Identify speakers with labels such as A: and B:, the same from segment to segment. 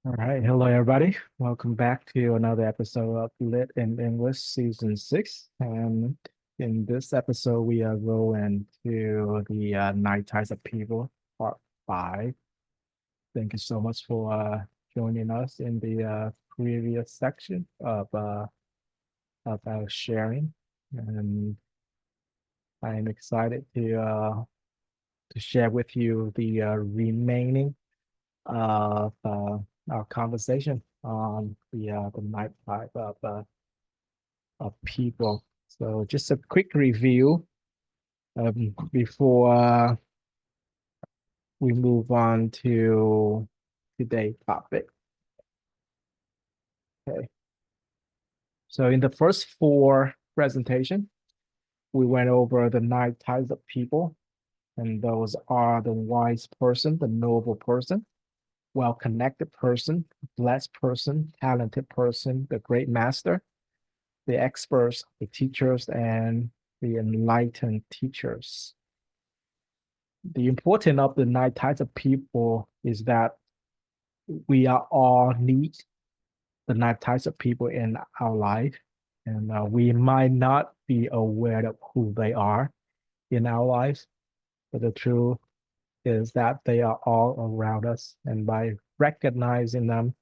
A: All right, hello everybody. Welcome back to another episode of Lit in English Season 6. And in this episode, we are going to the Nine Types of People, Part 5. Thank you so much for joining us in the previous section of our sharing. And I'm excited to share with you the remaining of our conversation on the night type of people. So just a quick review before we move on to today's topic. Okay. So in the first four presentation, we went over the nine types of people, and those are the wise person, the noble person, well-connected person, blessed person, talented person, the great master, the experts, the teachers, and the enlightened teachers. The importance of the nine types of people is that we are all need the nine types of people in our life, and we might not be aware of who they are in our lives, but the truth is that they are all around us, and by recognizing them,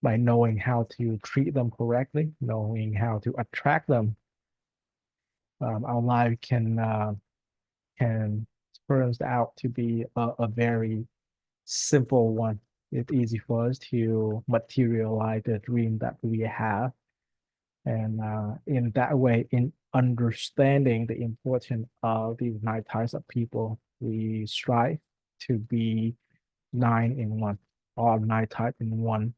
A: by knowing how to treat them correctly, knowing how to attract them, our life can turns out to be a very simple one. It's easy for us to materialize the dream that we have. And in that way, in understanding the importance of these nine types of people, we strive to be nine in one, all nine types in one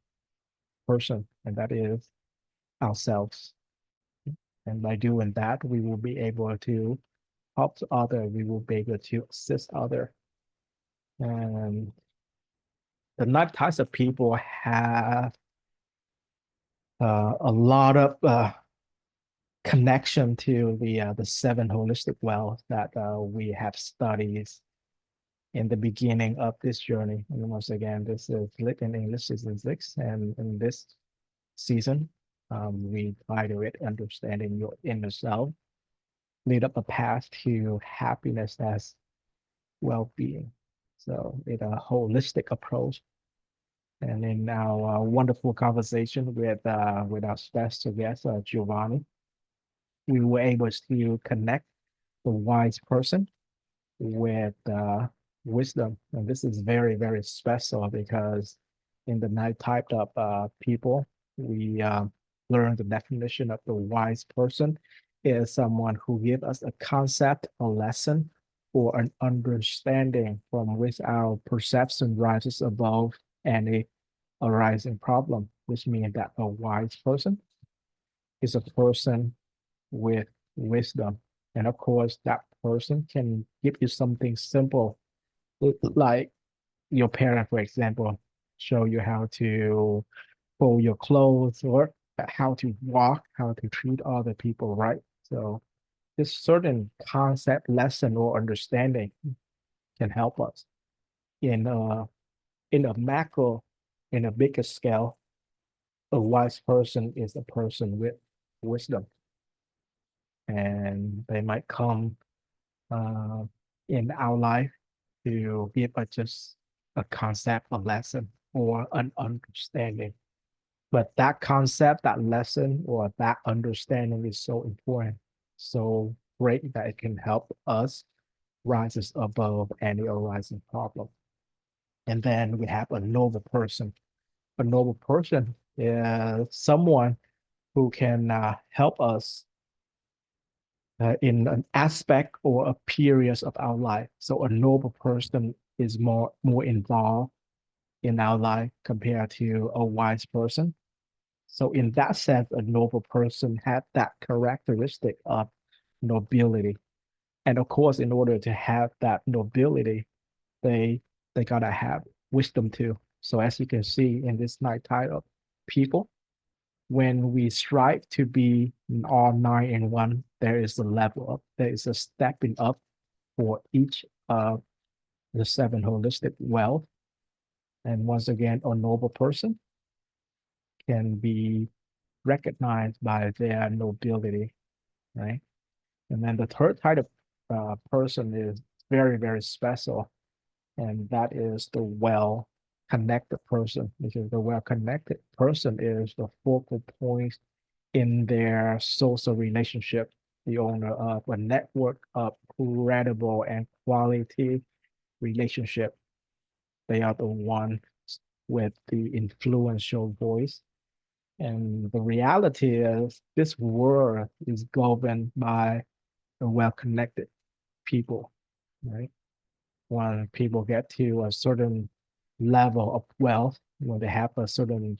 A: person, and that is ourselves. And by doing that, we will be able to help other, we will be able to assist other. And the nine types of people have a lot of connection to the seven holistic wealth that we have studied in the beginning of this journey. And once again, this is Lit in English Season 6. And in this season, we try to understanding your inner self, lead up a path to happiness as well-being. So it's a holistic approach. And in our wonderful conversation with our special guest, Giovanni, we were able to connect the wise person with wisdom. And this is very, very special because in the nine type of people, we learn the definition of the wise person is someone who gives us a concept, a lesson, or an understanding from which our perception rises above any arising problem, which means that a wise person is a person with wisdom. And of course, that person can give you something simple, like your parent, for example, show you how to fold your clothes or how to walk, how to treat other people, right? So this certain concept, lesson, or understanding can help us in in a macro, in a bigger scale. A wise person is a person with wisdom, and they might come uh, in our life to give us just a concept, a lesson, or an understanding. But that concept, that lesson, or that understanding is so important, so great that it can help us rises above any arising problem. And then we have a noble person. A noble person is someone who can help us in an aspect or a period of our life. So a noble person is more involved in our life compared to a wise person. So in that sense, a noble person had that characteristic of nobility. And of course, in order to have that nobility, they they gotta have wisdom too. So as you can see in this night type of people, when we strive to be all nine in one, there is a level up, there is a stepping up for each of the seven holistic wealth. And once again, a noble person can be recognized by their nobility, right? And then the third type of person is very, very special, and that is the well-connected person, because the well-connected person is the focal point in their social relationship, the owner of a network of credible and quality relationship. They are the ones with the influential voice. And the reality is this world is governed by the well-connected people, right? When people get to a certain level of wealth, when they have a certain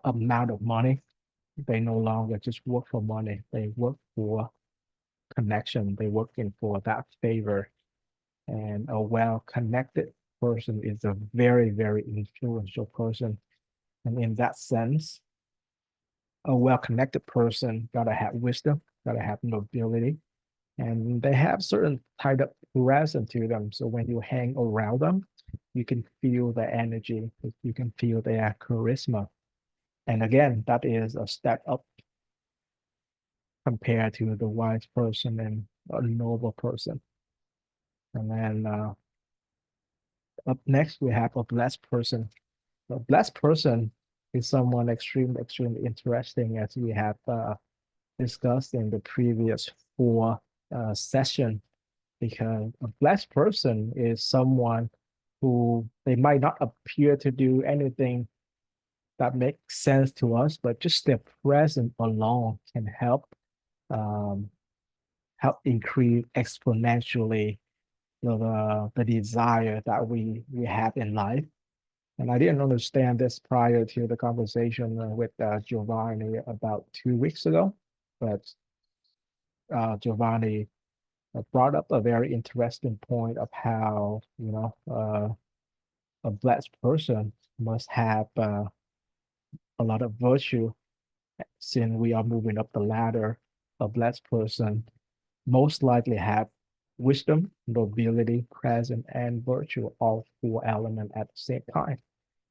A: amount of money, they no longer just work for money. They work for connection. They working for that favor. And a well-connected person is a very, very influential person. And in that sense, a well-connected person gotta have wisdom, gotta have nobility, and they have certain type of presence to them. So when you hang around them, you can feel the energy, you can feel their charisma. And again, that is a step up compared to the wise person and a noble person. And then up next, we have a blessed person. A blessed person is someone extremely, extremely interesting, as we have discussed in the previous four sessions, because a blessed person is someone who they might not appear to do anything that makes sense to us, but just their presence alone can um, help increase exponentially the desire that we have in life. And I didn't understand this prior to the conversation with Giovanni about 2 weeks ago, but Giovanni brought up a very interesting point of how, a blessed person must have a lot of virtue. Since we are moving up the ladder, a blessed person most likely have wisdom, nobility, presence, and virtue, all four elements at the same time.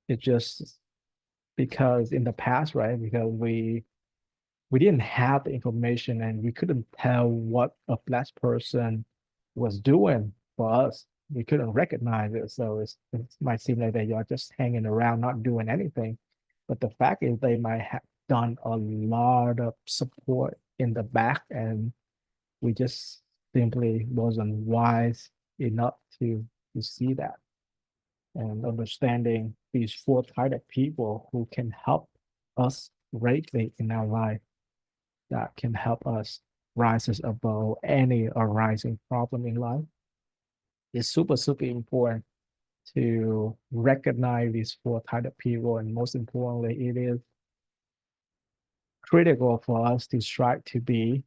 A: It's just because in the past, right? Because we didn't have the information and we couldn't tell what a blessed person was doing for us. We couldn't recognize it. So it might seem like they are just hanging around, not doing anything. But the fact is they might have done a lot of support in the back, and we just simply wasn't wise enough to see that. And understanding these four type of people who can help us greatly in our life, that can help us rise above any arising problem in life. It's super, super important to recognize these four type of people. And most importantly, it is critical for us to strive to be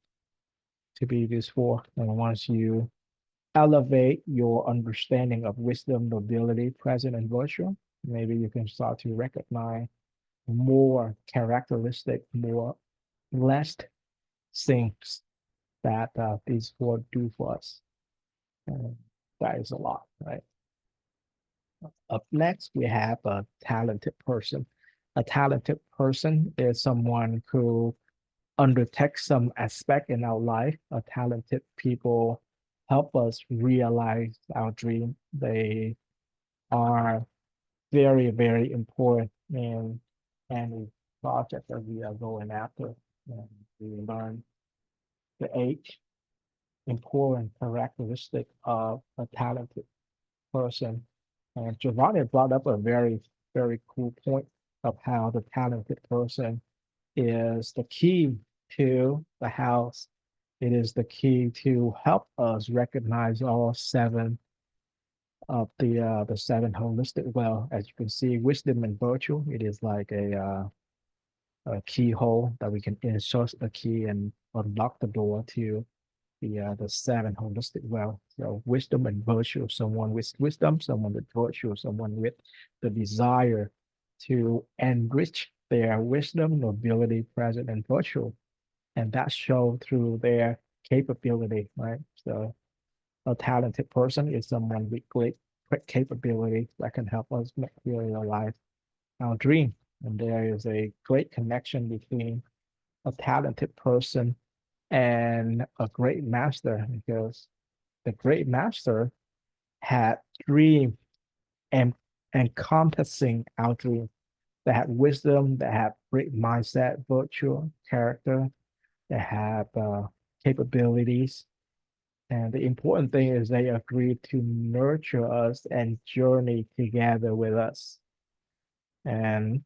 A: these four. And once you elevate your understanding of wisdom, nobility, present, and virtue, maybe you can start to recognize more characteristic, more blessed things that these four do for us. And that is a lot, right? Up next, we have a talented person. A talented person is someone who undertakes some aspect in our life. A talented people help us realize our dream. They are very, very important in any project that we are going after. And we learn the eight important characteristic of a talented person. And Giovanni brought up a very, very cool point of how the talented person is the key to the house. It is the key to help us recognize all seven of the seven holistic. Well, as you can see, wisdom and virtue. It is like a keyhole that we can insert a key and unlock the door to the seven holistic well. So wisdom and virtue, someone with wisdom, someone with virtue, someone with the desire to enrich their wisdom, nobility, presence, and virtue. And that show through their capability, right? So a talented person is someone with great capability that can help us realize our dream. And there is a great connection between a talented person and a great master, because the great master had dream and encompassing our dream. They had wisdom, they have great mindset, virtue, character, they have capabilities. And the important thing is they agreed to nurture us and journey together with us. And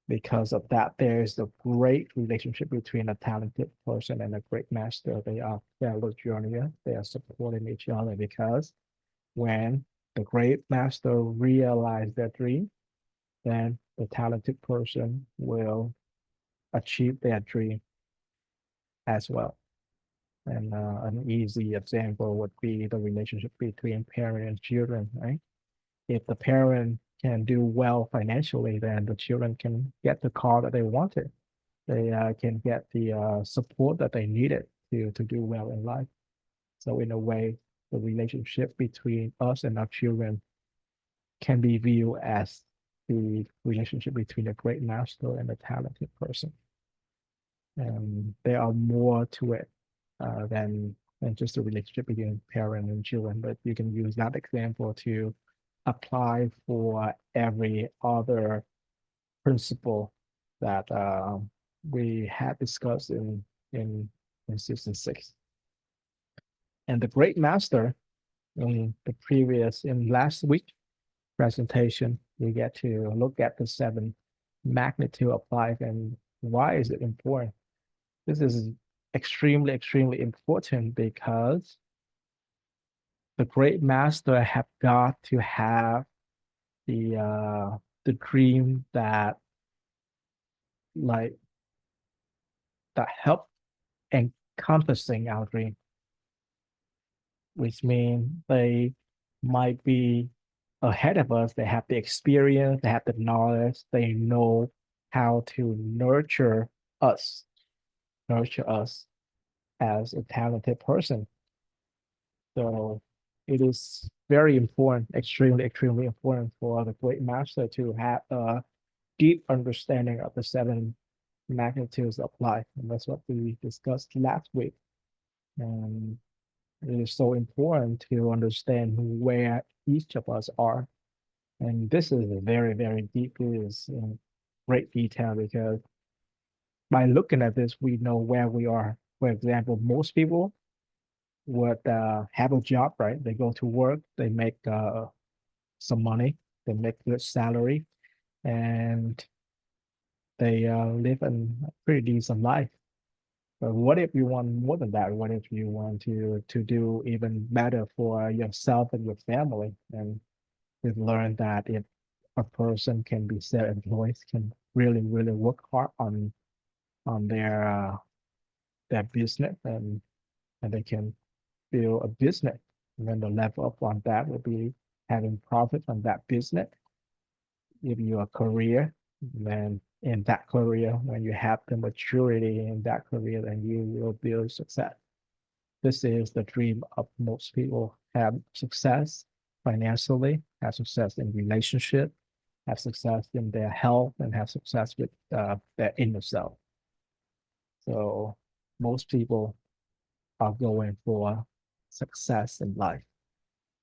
A: because of that, there's a great relationship between a talented person and a great master. They are fellow journeyer. They are supporting each other, because when the great master realizes their dream, then the talented person will achieve their dream as well. And an easy example would be the relationship between parent and children, right? If the parent can do well financially, then the children can get the car that they wanted. They can get the support that they needed to do well in life. So in a way, the relationship between us and our children can be viewed as the relationship between a great master and a talented person. And there are more to it than just the relationship between parent and children, but you can use that example to apply for every other principle that we had discussed in season 6. And the great master in last week presentation, we get to look at the 7 magnitude of life and why is it important. This is extremely, extremely important because the great master have got to have the dream that like that help encompassing our dream, which means they might be ahead of us. They have the experience, they have the knowledge, they know how to us, nurture us as a talented person. So it is very important, extremely, extremely important for the great master to have a deep understanding of the 7 magnitudes of life. And that's what we discussed last week. And it is so important to understand where each of us are. And this is very, very deep. It is in great detail, because by looking at this, we know where we are. For example, most people would have a job, right? They go to work, they make some money, they make good salary, and they live a pretty decent life. But what if you want more than that? What if you want to do even better for yourself and your family? And we've learned that if a person can be self-employed, can really, really work hard on their business, and they can build a business. And then the level up on that will be having profit on that business. If you a career, then in that career, when you have the maturity in that career, then you will build success. This is the dream of most people: have success financially, have success in relationship, have success in their health, and have success with their inner self. So most people are going for success in life.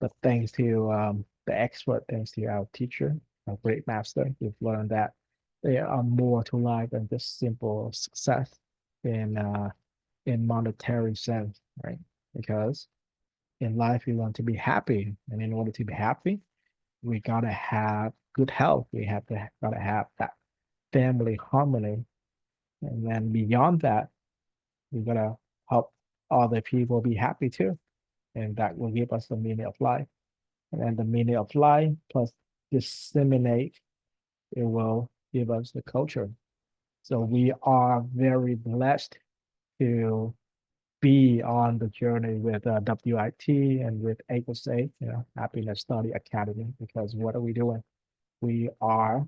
A: But thanks to the expert, thanks to our teacher, our great master, we've learned that there are more to life than just simple success in monetary sense, right? Because in life we want to be happy, and in order to be happy, we gotta have good health. We have to gotta have that family harmony, and then beyond that, we gotta help other people be happy too, and that will give us the meaning of life. And then the meaning of life plus disseminate, it will give us the culture. So we are very blessed to be on the journey with WIT and with ACOSA, Happiness Study Academy, because what are we doing? We are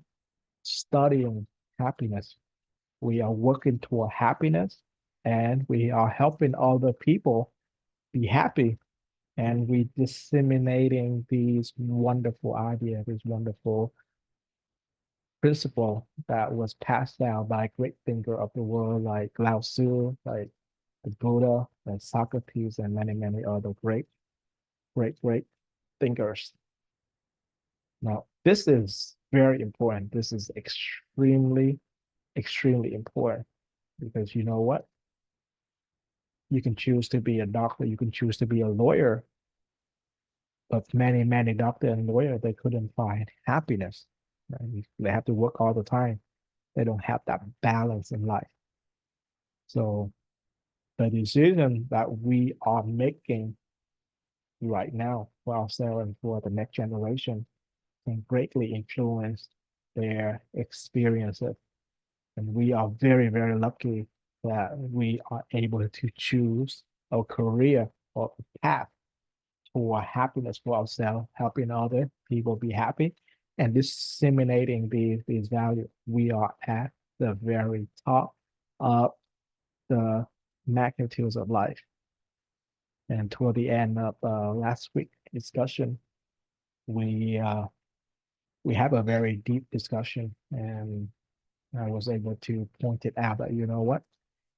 A: studying happiness. We are working toward happiness, and we are helping other people be happy, and we disseminating these wonderful ideas, these wonderful principle that was passed down by great thinker of the world like Lao Tzu, like the Buddha, and Socrates, and many, many other great thinkers. Now, this is very important. This is extremely important because you know what? You can choose to be a doctor, you can choose to be a lawyer, but many doctor and lawyer, they couldn't find happiness. Right? They have to work all the time. They don't have that balance in life. So the decision that we are making right now for ourselves and for the next generation can greatly influence their experiences. And we are very lucky that we are able to choose a career or a path for happiness for ourselves, helping other people be happy, and disseminating these values. We are at the very top of the magnitudes of life. And toward the end of last week discussion, we uh, we have a very deep discussion, and I was able to point it out that you know what,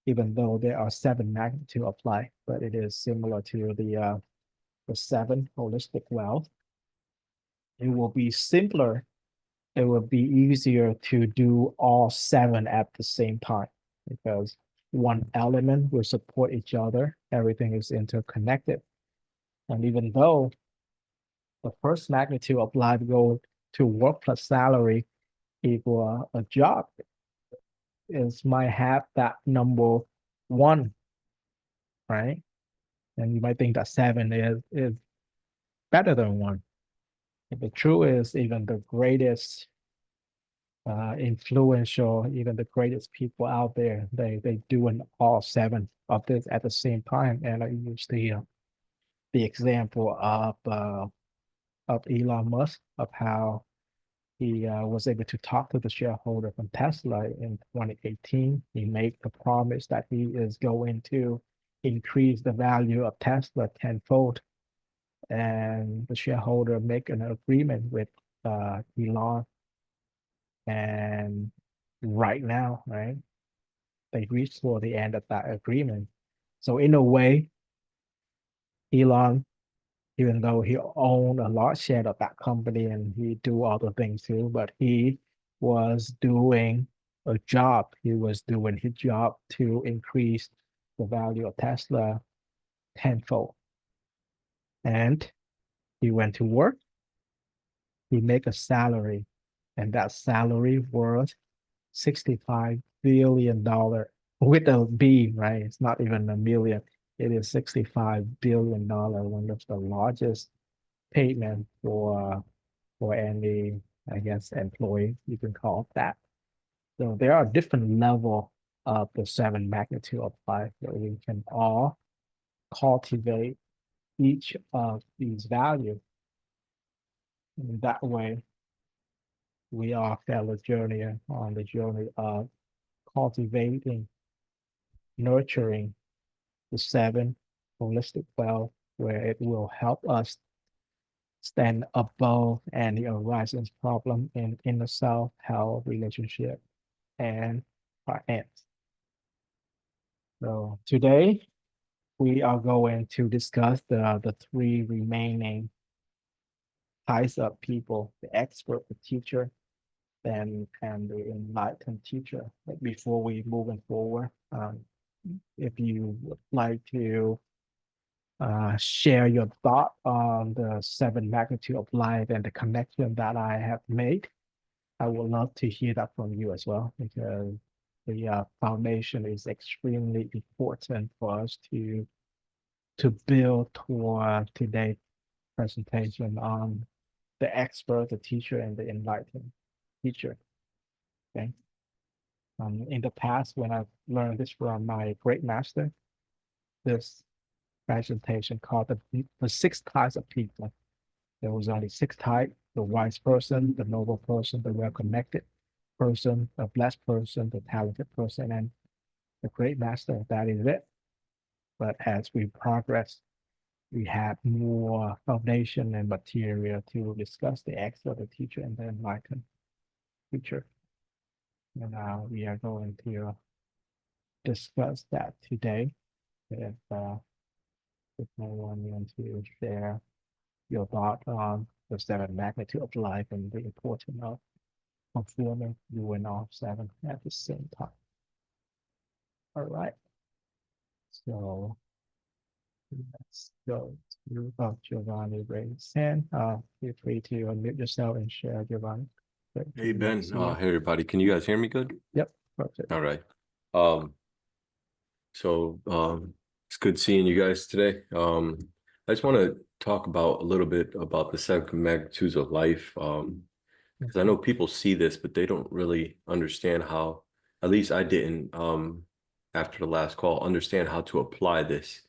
A: even though there are seven magnitude of life, but it is similar to the seven holistic wealth. It will be simpler. It will be easier to do all seven at the same time because one element will support each other. Everything is interconnected. And even though the first magnitude of life goes to work plus salary equal a job, is might have that number one, right? And you might think that seven is better than one. But the truth is, even the greatest influential, even the greatest people out there, they doing all seven of this at the same time. And I use the example of Elon Musk of how he was able to talk to the shareholder from Tesla in 2018. He made the promise that he is going to increase the value of Tesla tenfold, and the shareholder make an agreement with Elon. And right now, right, they reached for the end of that agreement. So in a way, Elon, even though he owned a large share of that company and he do other things too, but he was doing a job. He was doing his job to increase the value of Tesla tenfold. And he went to work, he make a salary, and that salary worth $65 billion with a B, right? It's not even a million. It is $65 billion, one of the largest payment for any, I guess, employee, you can call it that. So there are different level of the seven magnitude of life that we can all cultivate each of these values. In that way, we are fellow journey on the journey of cultivating, nurturing the seven holistic wealth, where it will help us stand above any arising problem in inner self, health, relationship, and our ends. So today we are going to discuss the three remaining types of people: the expert, the teacher, and the enlightened teacher. But before we moving forward, if you would like to share your thought on the seven magnitude of life and the connection that I have made, I would love to hear that from you as well, because the foundation is extremely important for us to build toward today's presentation on the expert, the teacher, and the enlightened teacher. Okay. In the past, when I've learned this from my great master, this presentation called the six types of people. There was only six types: the wise person, the noble person, the well-connected person, the blessed person, the talented person, and the great master. That is it. But as we progress, we have more foundation and material to discuss the expert, the teacher, and the enlightened. future. And we are going to discuss that today. If no one wants to share your thought on the seven magnitude of life and the importance of fulfilling you and all seven at the same time. All right. So let's go to Giovanni raise hand. Feel free to unmute yourself and share, Giovanni.
B: Hey Ben, hey everybody. Can you guys hear me good?
A: Yep, perfect.
B: All right. It's good seeing you guys today. I just want to talk about a little bit about the seven magnitudes of life. Because I know people see this, but they don't really understand how, at least I didn't, after the last call, understand how to apply this,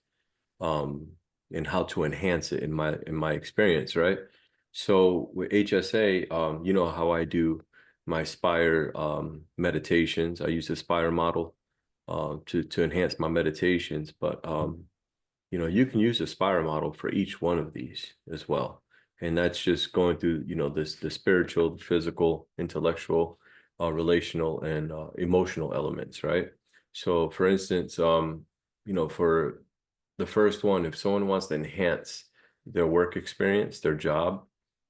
B: and how to enhance it in my experience, right? So with HSA, you know how I do my Spire meditations. I use the Spire model to enhance my meditations, but you know, you can use the Spire model for each one of these as well. And that's just going through, you know, the spiritual, the physical, intellectual, relational, and emotional elements, right? So for instance, you know, for the first one, if someone wants to enhance their work experience, their job,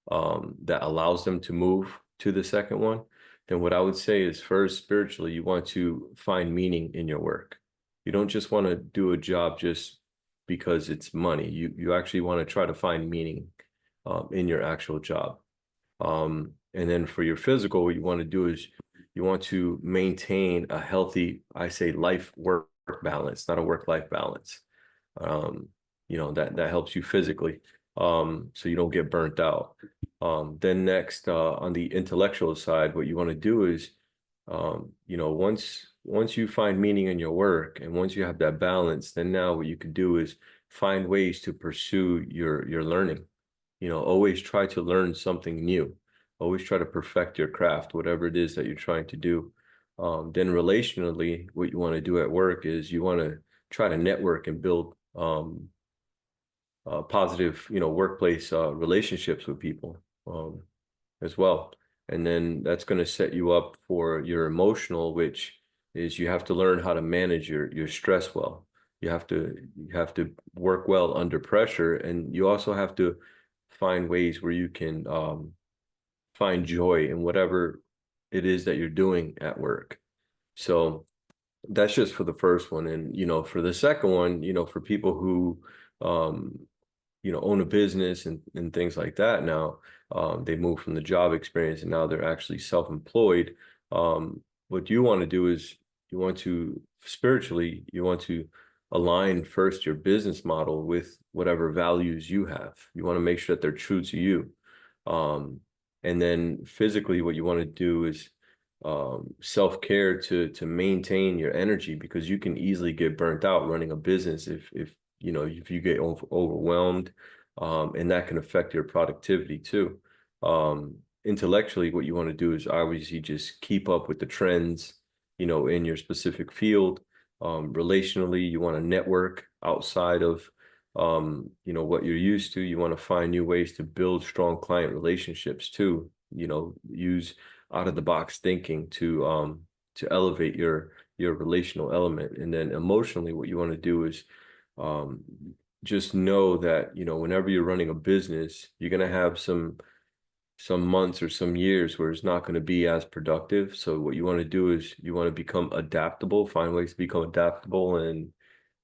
B: that allows them to move to the second one, then what I would say is first, spiritually, you want to find meaning in your work. You don't just want to do a job just because it's money. You actually want to try to find meaning in your actual job. And then for your physical, what you want to do is you want to maintain a healthy, I say, life-work balance, not a work-life balance. You know, that helps you physically, so you don't get burnt out. Then next, on the intellectual side, what you want to do is, you know, once you find meaning in your work and once you have that balance, then now what you could do is find ways to pursue your learning. You know, always try to learn something new. Always try to perfect your craft, whatever it is that you're trying to do. Then relationally, what you want to do at work is you want to try to network and build positive, you know, workplace relationships with people as well. And then that's going to set you up for your emotional, which is you have to learn how to manage your stress well. You have to work well under pressure, and you also have to find ways where you can find joy in whatever it is that you're doing at work. So that's just for the first one. And, you know, for the second one, you know, for people who, you know, own a business and things like that now, they move from the job experience and now they're actually self-employed. What you want to do is you want to spiritually, you want to align first your business model with whatever values you have. You want to make sure that they're true to you. And then physically, what you want to do is self-care to maintain your energy, because you can easily get burnt out running a business if you know, if you get overwhelmed, and that can affect your productivity too. Intellectually, what you want to do is obviously just keep up with the trends, you know, in your specific field. Relationally, you want to network outside of you know, what you're used to. You want to find new ways to build strong client relationships too. You know, use out of the box thinking to elevate your relational element. And then emotionally, what you want to do is just know that, you know, whenever you're running a business, you're going to have some months or some years where it's not going to be as productive. So what you want to do is you want to become adaptable, find ways to become adaptable, and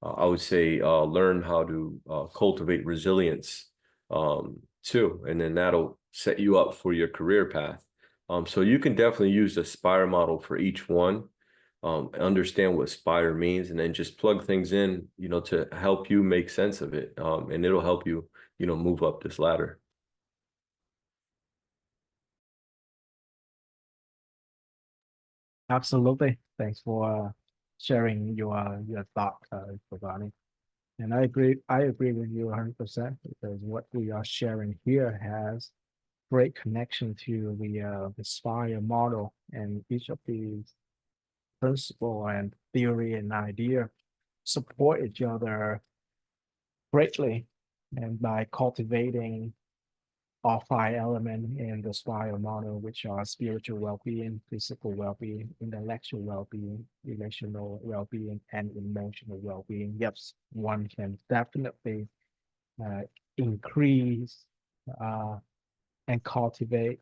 B: I would say learn how to cultivate resilience too, and then that'll set you up for your career path. So you can definitely use the Spire model for each one, understand what Spire means, and then just plug things in, you know, to help you make sense of it, and it'll help you, you know, move up this ladder.
A: Absolutely. Thanks for sharing your thought, Giovanni. And I agree with you 100%, because what we are sharing here has great connection to the Spire model, and each of these principle and theory and idea support each other greatly. And by cultivating all five elements in the spiral model, which are spiritual well-being, physical well-being, intellectual well-being, relational well-being, and emotional well-being. Yes, one can definitely uh, increase and cultivate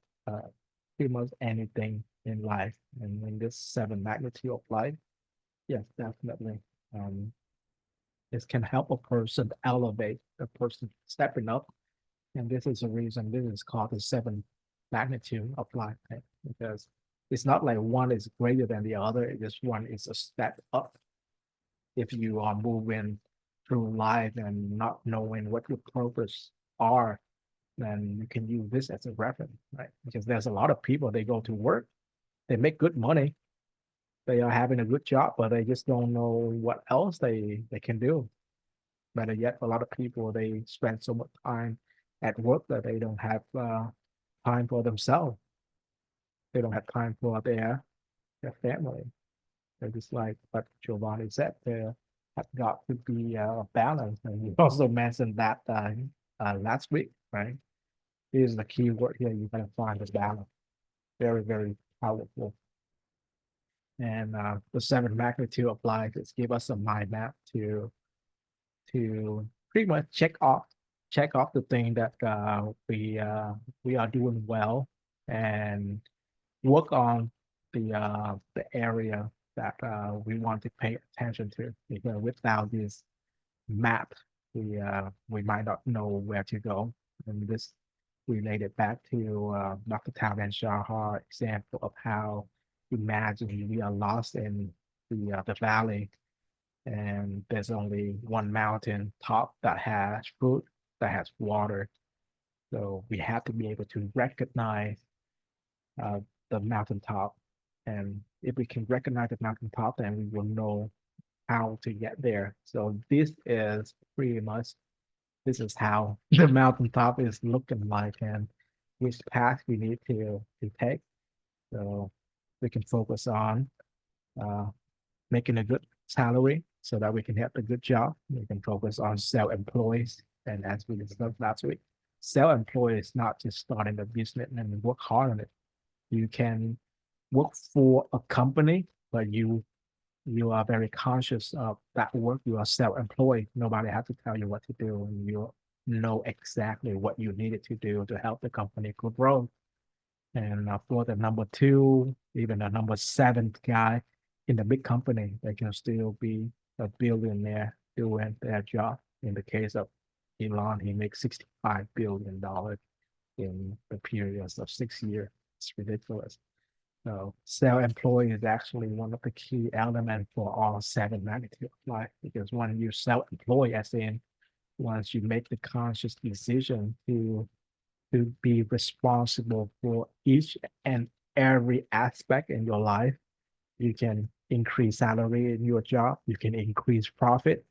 A: pretty much anything in life. And in this seven magnitude of life, yes, definitely. This can help a person elevate a person stepping up. And this is the reason this is called the seven magnitude of life, right? Because it's not like one is greater than the other, it just one is a step up. If you are moving through life and not knowing what your purpose are, then you can use this as a reference, right? Because there's a lot of people, they go to work, they make good money, they are having a good job, but they just don't know what else they can do. Better yet, a lot of people, they spend so much time at work that they don't have time for themselves. They don't have time for their family. They're just like what Giovanni said, there have got to be a balance. And you also mentioned that last week, right? Here's the key word here. You're gonna find the balance. Very, very powerful. And the seven magnitude of life is give us a mind map to pretty much check off the thing that we are doing well and work on the area that we want to pay attention to, because without this map we might not know where to go. And this related back to Dr. Tal Ben-Shahar example of how imagine we are lost in the valley and there's only one mountain top that has fruit, that has water. So we have to be able to recognize uh, the mountaintop. And if we can recognize the mountaintop, then we will know how to get there. So this is pretty much, this is how the mountaintop is looking like and which path we need to take. So we can focus on uh, making a good salary so that we can have a good job. We can focus on self-employees. And as we discussed last week, self-employed is not just starting a business and work hard on it. You can work for a company, but you are very conscious of that work. You are self-employed. Nobody has to tell you what to do. And you know exactly what you needed to do to help the company grow. And for the number two, even the number seven guy in the big company, they can still be a billionaire doing their job. In the case of Elon, he makes $65 billion in the period of 6 years. It's ridiculous. So self-employed is actually one of the key elements for all seven magnitude of life, because when you self-employed, as in once you make the conscious decision to be responsible for each and every aspect in your life, you can increase salary in your job, you can increase profit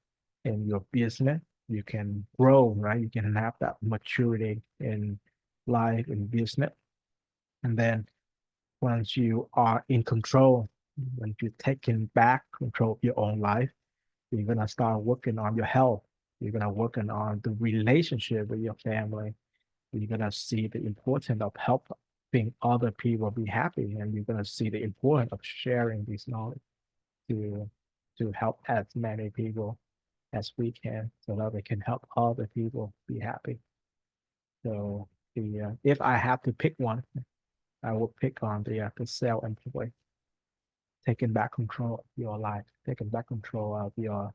A: in your business, you can grow, right? You can have that maturity in life and business. And then once you are in control, when you're taking back control of your own life, you're gonna start working on your health. You're gonna working on the relationship with your family. You're gonna see the importance of helping other people be happy, and you're gonna see the importance of sharing this knowledge to help as many people as we can, so that we can help other people be happy. So the if I have to pick one, I will pick on the self-employed, taking back control of your life, taking back control of your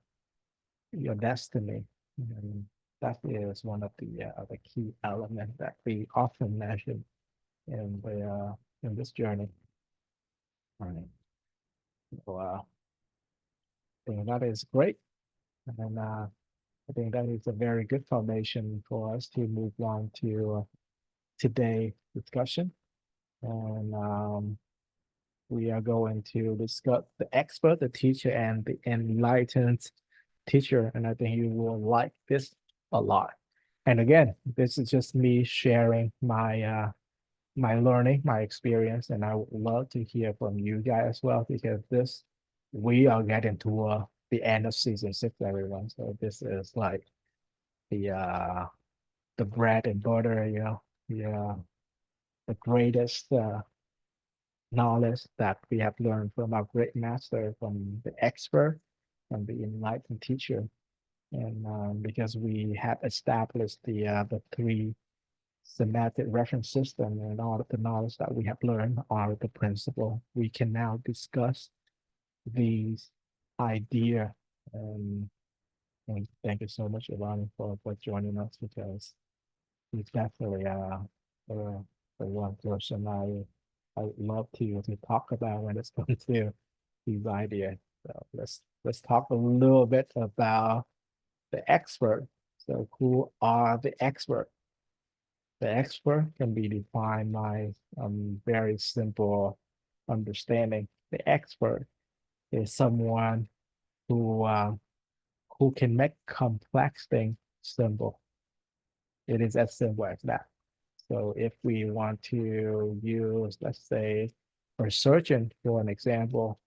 A: destiny. And that is one of the key elements that we often mention in this journey. All right. So I think that is great. And I think that is a very good foundation for us to move on to today's discussion. And we are going to discuss the expert, the teacher, and the enlightened teacher. And I think you will like this a lot. And again, this is just me sharing my learning, my experience, and I would love to hear from you guys as well, because this we are getting to the end of season 6, everyone. So this is like the bread and butter, the greatest knowledge that we have learned from our great master, from the expert, from the enlightened teacher. And because we have established the three semantic reference system and all of the knowledge that we have learned are the principle, we can now discuss these idea. And thank you so much, Ivani, for joining us, because he's definitely the one person I would love to talk about when it's come to these ideas. So let's talk a little bit about the expert. So who are the expert? The expert can be defined by very simple understanding. The expert is someone who uh, who can make complex things simple. It is as simple as that. So if we want to use, let's say, a surgeon for an example,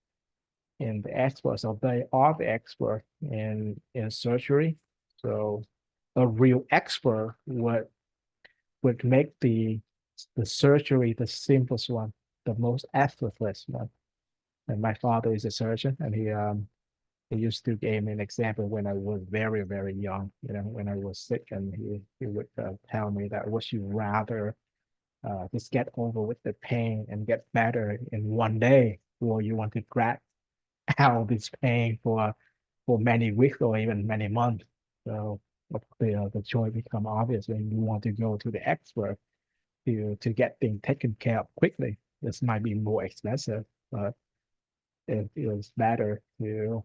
A: in the expert, so they are the expert in surgery. So a real expert would make the surgery the simplest one, the most effortless one. And my father is a surgeon, and he used to give me an example when I was very young. When I was sick, and he would tell me that would you rather just get over with the pain and get better in one day, or you want to drag out this pain for many weeks or even many months. So the choice become obvious when you want to go to the expert to get things taken care of quickly. This might be more expensive, but it is better to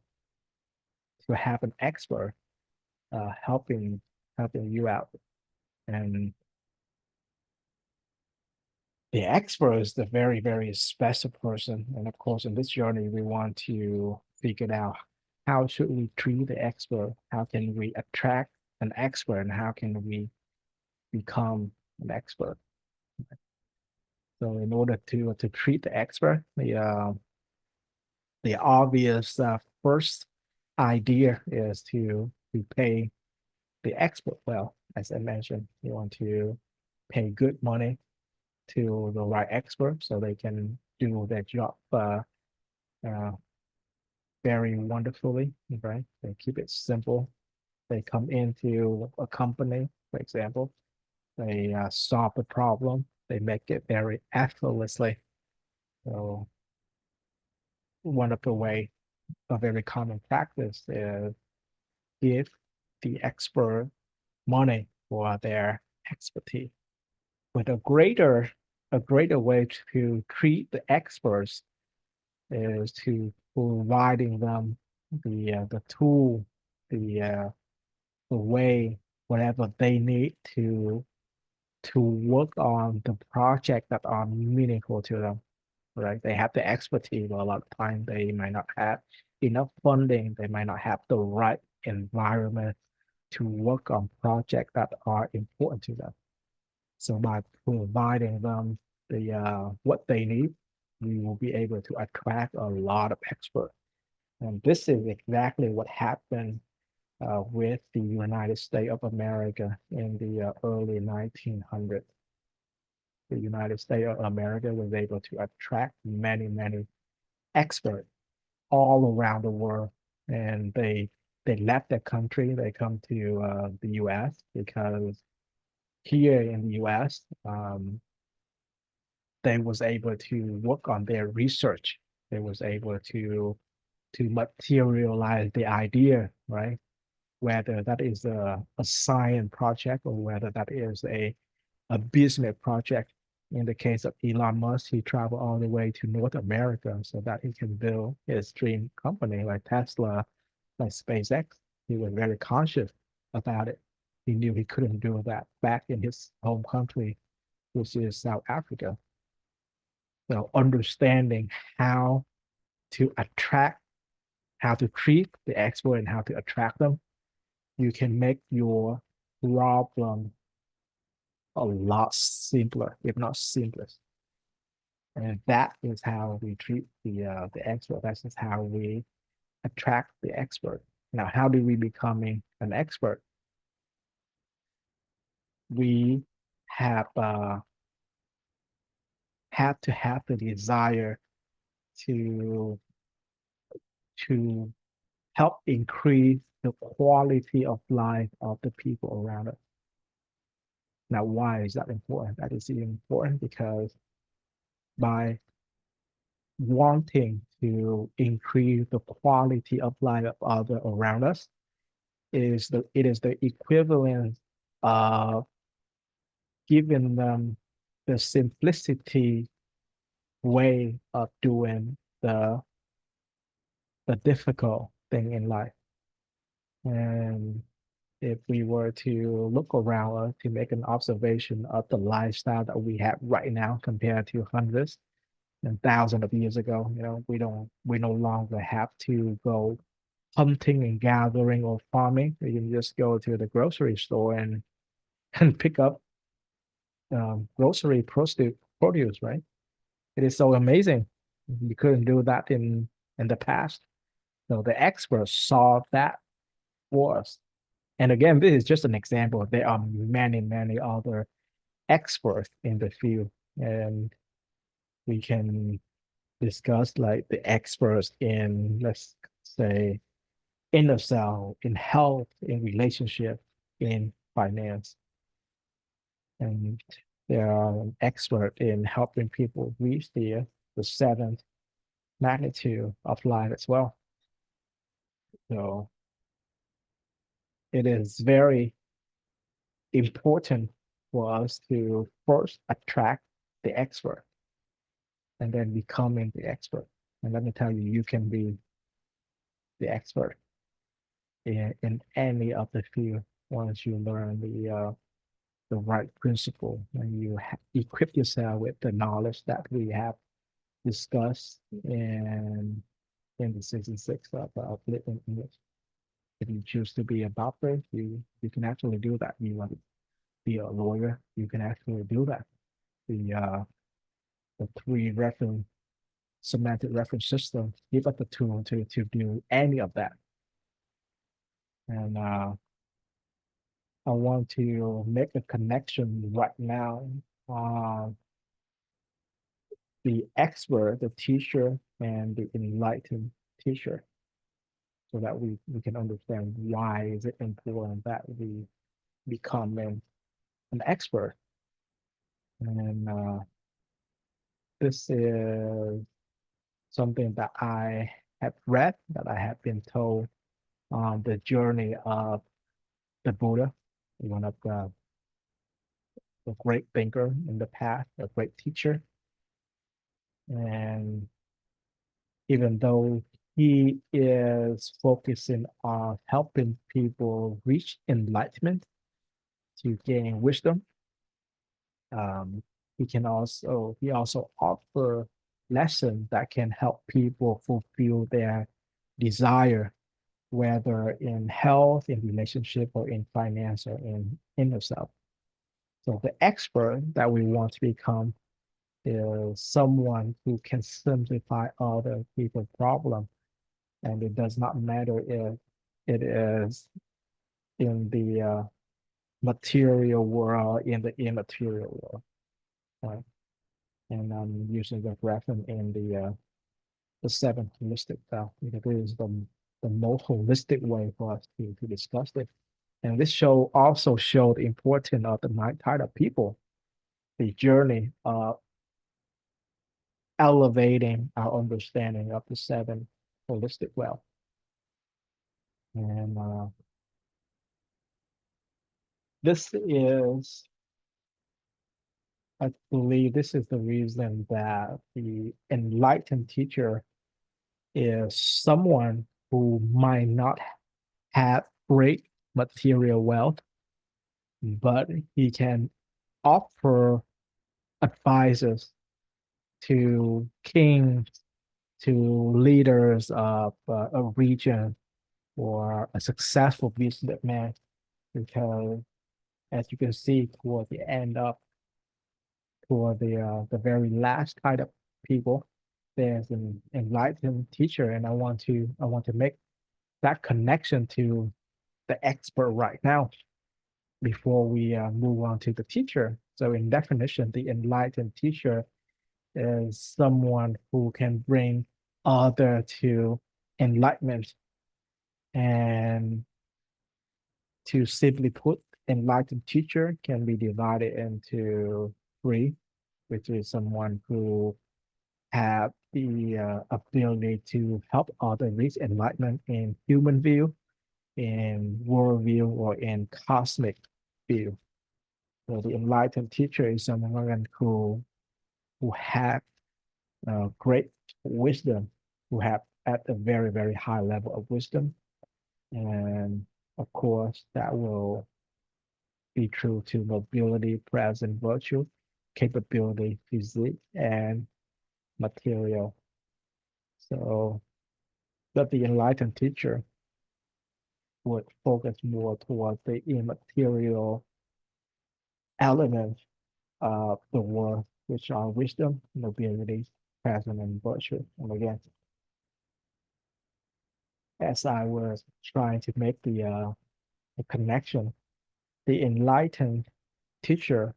A: have an expert helping you out. And the expert is the very special person. And of course, in this journey, we want to figure out how should we treat the expert, how can we attract an expert, and how can we become an expert. So in order to treat the expert, the obvious first idea is to pay the expert well. As I mentioned, you want to pay good money to the right expert so they can do their job uh, very wonderfully, right? They keep it simple. They come into a company, for example, they solve the problem, they make it very effortlessly. So one of the way, a very common practice is give the expert money for their expertise. But a greater way to treat the experts is to providing them the tool, the way, whatever they need to work on the project that are meaningful to them. Right? They have the expertise, but a lot of time they might not have enough funding. They might not have the right environment to work on projects that are important to them. So by providing them what they need, we will be able to attract a lot of experts. And this is exactly what happened with the United States of America in the early 1900s. The United States of America was able to attract many experts all around the world, and they left their country. They come to the U.S. because here in the U.S. They was able to work on their research. They was able to materialize the idea, right? Whether that is a science project or whether that is a business project. In the case of Elon Musk, he traveled all the way to North America so that he can build his dream company like Tesla, like SpaceX. He was very conscious about it. He knew he couldn't do that back in his home country, which is South Africa. So understanding how to attract, how to treat the expert and how to attract them, you can make your problem a lot simpler, if not simplest. And that is how we treat the expert. That's just how we attract the expert. Now, how do we becoming an expert? We have to have the desire to to help increase the quality of life of the people around us. Now, why is that important? That is important because by wanting to increase the quality of life of other around us, it is the equivalent of giving them the simplicity way of doing the difficult thing in life. And if we were to look around to make an observation of the lifestyle that we have right now compared to hundreds and thousands of years ago, we no longer have to go hunting and gathering or farming. We can just go to the grocery store and pick up grocery produce, right? It is so amazing. You couldn't do that in the past. So the experts solved that for us. And again, this is just an example. There are many, many other experts in the field, and we can discuss like the experts in, let's say, inner cell, in health, in relationship, in finance. And they are an expert in helping people reach the seventh magnitude of life as well. So it is very important for us to first attract the expert and then becoming the expert. And let me tell you, you can be the expert in any of the field once you learn the right principle and you equip yourself with the knowledge that we have discussed in the season 6 of Living English. If you choose to be a doctor, you can actually do that. You want to be a lawyer, you can actually do that. The three reference semantic reference system give us the tool to do any of that. And I want to make a connection right now. The expert, the teacher, and the enlightened teacher, so that we can understand why is it important that we become an expert. And this is something that I have read, that I have been told on the journey of the Buddha, one of the great thinker in the past, a great teacher. And even though he is focusing on helping people reach enlightenment to gain wisdom, he also offer lessons that can help people fulfill their desire, whether in health, in relationship, or in finance, or in inner self. So the expert that we want to become is someone who can simplify other people's problem. And it does not matter if it is in the material world, in the immaterial world. Right? And I'm using the reference in the seven holistic self, because it is the most holistic way for us to discuss it. And this show also showed the importance of the nine type of people, the journey of elevating our understanding of the seven holistic wealth. And this is, I believe this is the reason that the enlightened teacher is someone who might not have great material wealth, but he can offer advices to kings, to leaders of a region, or a successful businessman, because as you can see toward the end of toward the very last kind of people, there's an enlightened teacher, and I want to make that connection to the expert right now before we move on to the teacher. So in definition, the enlightened teacher is someone who can bring other to enlightenment. And to simply put, enlightened teacher can be divided into three, which is someone who have the ability to help others reach enlightenment in human view, in world view, or in cosmic view. So the enlightened teacher is someone who have great wisdom, who have at a very, very high level of wisdom. And of course, that will be true to mobility, present, virtue, capability, physique, and material. So, but the enlightened teacher would focus more towards the immaterial elements of the world, which are wisdom, mobility, present, and virtue. And again, as I was trying to make the connection, the enlightened teacher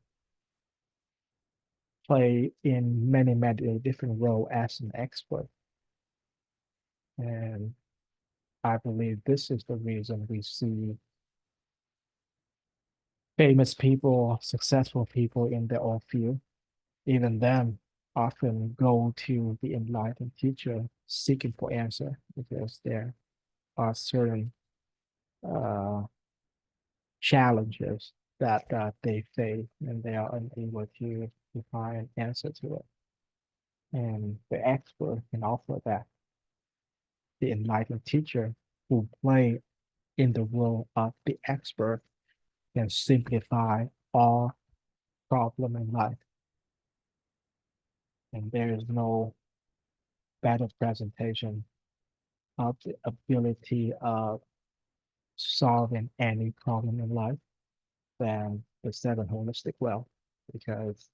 A: play in many, many different roles as an expert. And I believe this is the reason we see famous people, successful people in their own field, even them often go to the enlightened teacher seeking for answer because there are certain uh, challenges that they face and they are unable to find an answer to it. And the expert can offer that. The enlightened teacher who play in the role of the expert can simplify all problem in life. And there is no better presentation of the ability of solving any problem in life than the seven holistic well, because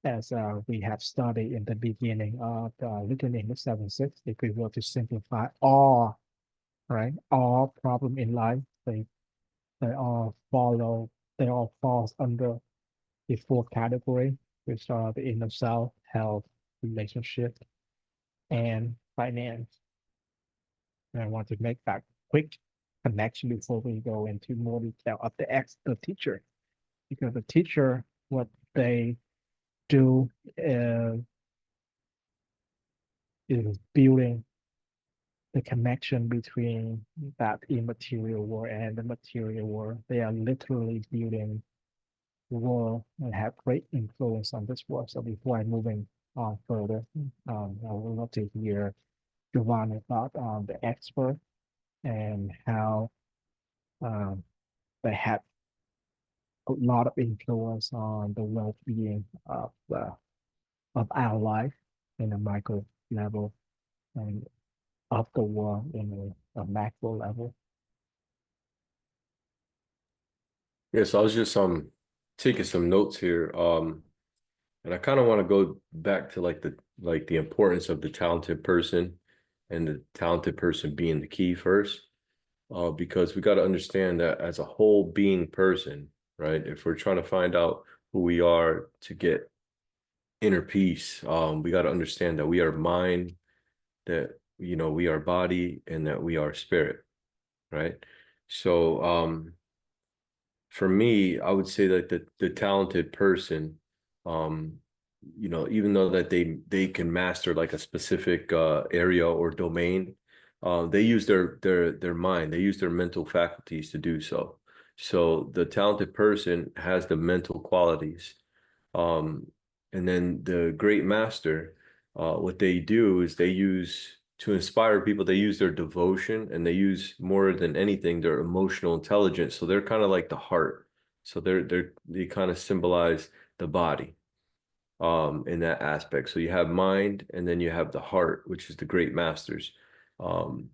A: as we have studied in the beginning of Little English 7.6, if we were to simplify all, right, all problem in life, they all follow, they all falls under the fourth category, which are the inner self, health, relationship, and finance. And I want to make that quick connection before we go into more detail of the teacher, because the teacher, what they do is building the connection between that immaterial world and the material world. They are literally building the world and have great influence on this world. So before I'm moving on further, I would love to hear Giovanni about the expert and how um, they have a lot of influence on the well-being of our life in a micro level and of the world in a macro level.
B: Yes, I was just taking some notes here. And I kind of want to go back to the importance of the talented person and the talented person being the key first. Because we got to understand that as a whole being person, right? If we're trying to find out who we are to get inner peace, we got to understand that we are mind, that we are body, and that we are spirit, right? So for me, I would say that the talented person, even though that they can master like a specific area or domain, they use their mind, they use their mental faculties to do so. So the talented person has the mental qualities. And then the great master, what they do is they use to inspire people, they use their devotion, and they use more than anything their emotional intelligence. So they're kind of like the heart. So they kind of symbolize the body in that aspect. So you have mind, and then you have the heart, which is the great masters. And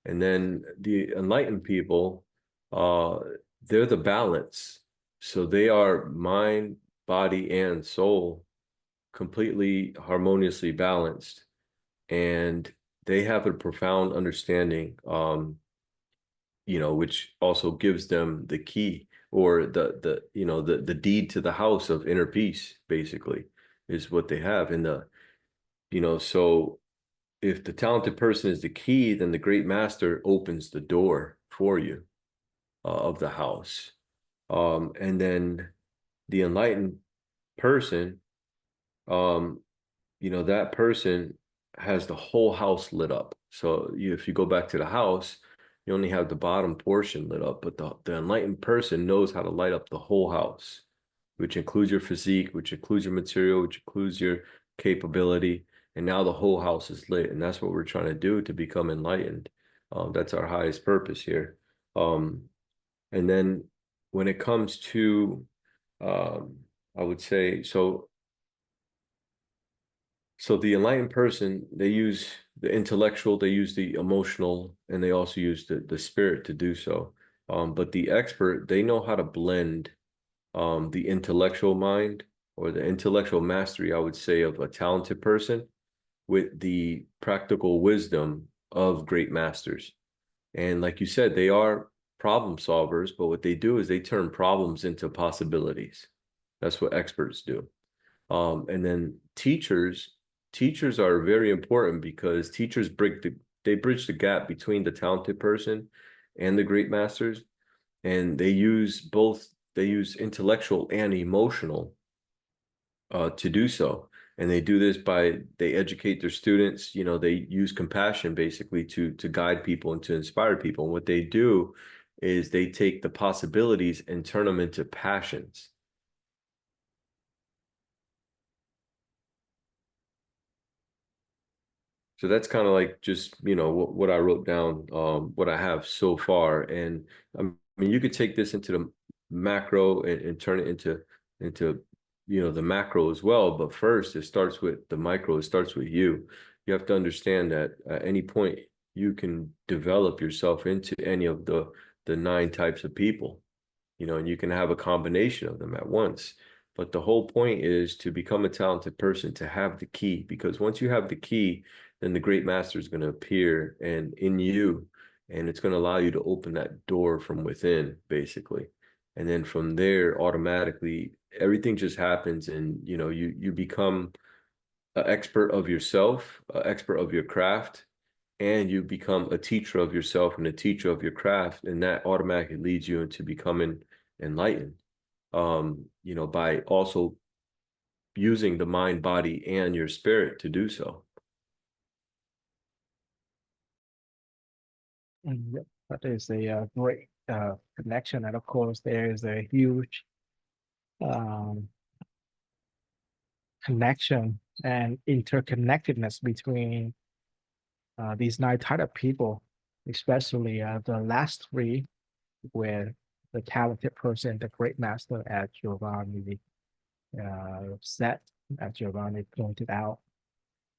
B: then the enlightened people, they're the balance. So they are mind, body, and soul completely harmoniously balanced. And they have a profound understanding, which also gives them the key or the deed to the house of inner peace, basically, is what they have. And so if the talented person is the key, then the great master opens the door for you of the house. And then the enlightened person, that person has the whole house lit up. So if you go back to the house, you only have the bottom portion lit up, but the enlightened person knows how to light up the whole house, which includes your physique, which includes your material, which includes your capability. And now the whole house is lit. And that's what we're trying to do to become enlightened. That's our highest purpose here. And then when it comes to, I would say, so the enlightened person, they use the intellectual, they use the emotional, and they also use the spirit to do so. But the expert, they know how to blend the intellectual mind, or the intellectual mastery, I would say, of a talented person with the practical wisdom of great masters. And like you said, they are problem solvers, but what they do is they turn problems into possibilities. That's what experts do. And then teachers are very important, because teachers bridge the gap between the talented person and the great masters. And they use intellectual and emotional to do so. And they do this they educate their students, they use compassion basically to guide people and to inspire people. And what they do is they take the possibilities and turn them into passions. So that's kind of like just, what I wrote down, what I have so far. And I mean, you could take this into the macro and turn it into, the macro as well. But first, it starts with the micro. It starts with you. You have to understand that at any point, you can develop yourself into any of the 9 types of people, and you can have a combination of them at once. But the whole point is to become a talented person, to have the key, because once you have the key, then the great master is going to appear and in you, and it's going to allow you to open that door from within, basically. And then from there, automatically, everything just happens, and you become an expert of yourself, an expert of your craft, and you become a teacher of yourself and a teacher of your craft, and that automatically leads you into becoming enlightened. By also using the mind, body, and your spirit to do so.
A: Yep, that is a great connection, and of course, there is a huge um, connection and interconnectedness between these 9 type of people, especially the last 3, where the talented person, the great master, as Giovanni said, as Giovanni pointed out.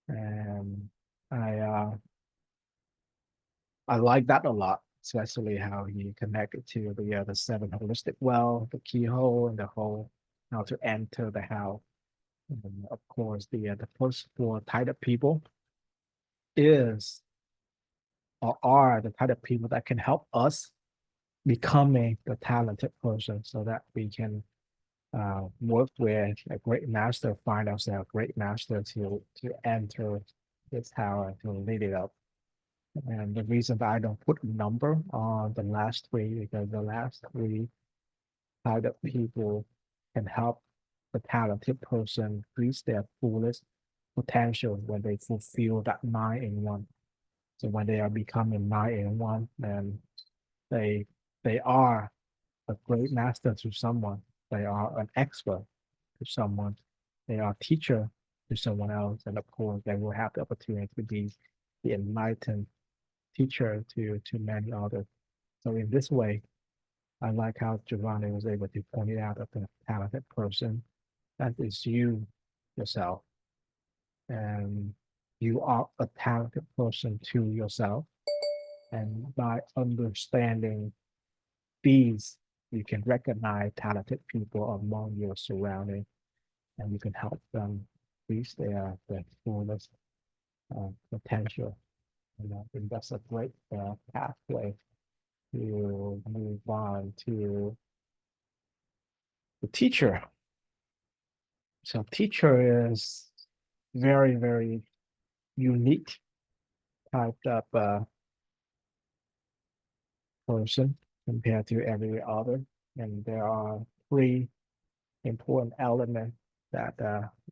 A: And I like that a lot, especially how he connected to the 7 holistic well, the keyhole, and the whole how to enter the house. And of course, the first 4 type of people is or are the type of people that can help us becoming the talented person, so that we can work with a great master, find ourselves a great master to enter this tower, to lead it up. And the reason that I don't put a number on the last 3, because the last 3 type of people can help the talented person reach their fullest potential when they fulfill that 9 in 1. So when they are becoming 9 in 1, then they they are a great master to someone. They are an expert to someone. They are a teacher to someone else. And of course, they will have the opportunity to be the enlightened teacher to many others. So in this way, I like how Giovanni was able to point it out that the talented person, that is you yourself. And you are a talented person to yourself. And by understanding these, you can recognize talented people among your surrounding, and you can help them reach their fullest potential. And I think that's a great pathway to move on to The teacher. So teacher is very, very unique type of person compared to every other. And there are three important elements that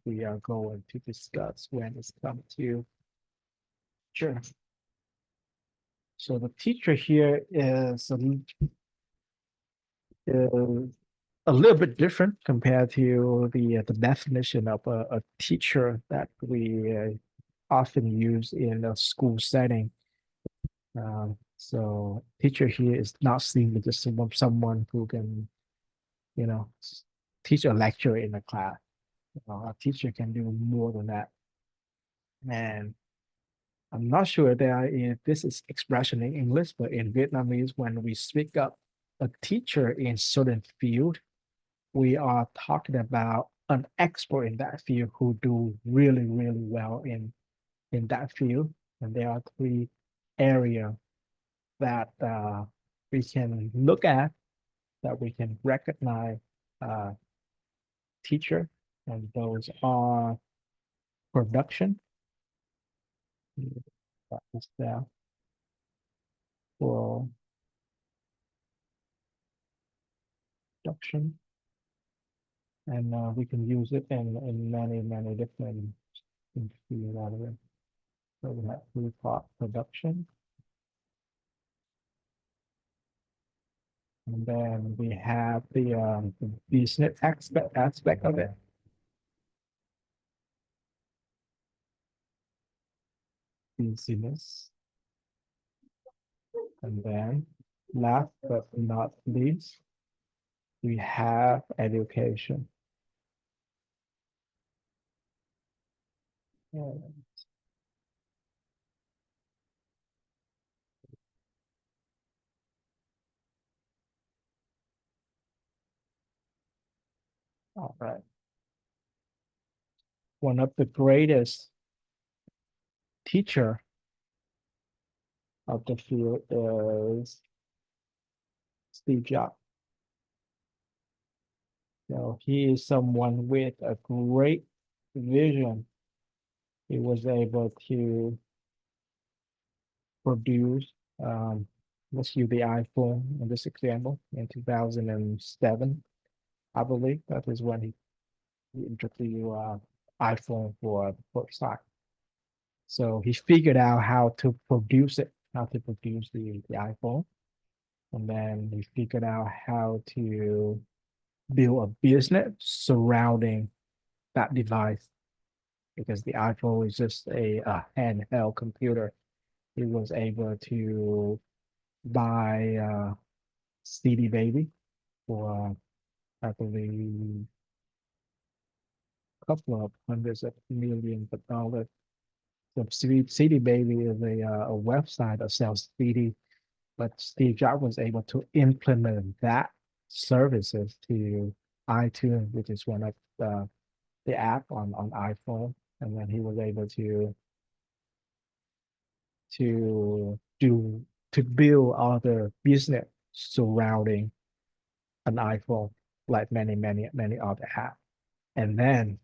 A: we are going to discuss when it's come to teacher. So the teacher here is a little bit different compared to the definition of a teacher that we often use in a school setting. So teacher here is not simply just someone who can, teach a lecture in a class. A teacher can do more than that. And I'm not sure if this is expression in English, but in Vietnamese, when we speak up a teacher in certain field, we are talking about an expert in that field who do really, really well in that field. And there are three areas that we can look at, that we can recognize teacher, and those are production. That is there for production. And we can use it in many different fields. So we have three part production. And then we have the business aspect of it. Business. And then last but not least, we have education. All right. One of the greatest teacher of the field is Steve Jobs. So he is someone with a great vision. He was able to produce, let's use the iPhone in this example, in 2007, I believe. That is when he introduced iPhone for the first time. So he figured out how to produce it, how to produce the iPhone. And then he figured out how to build a business surrounding that device, because the iPhone is just a handheld computer. He was able to buy CD Baby for, I believe, a couple of hundreds of millions of dollars. So CD Baby is a website that sells CD, but Steve Jobs was able to implement that services to iTunes, which is one of the app on iPhone, and then he was able to do to build other business surrounding an iPhone, like many other apps. And then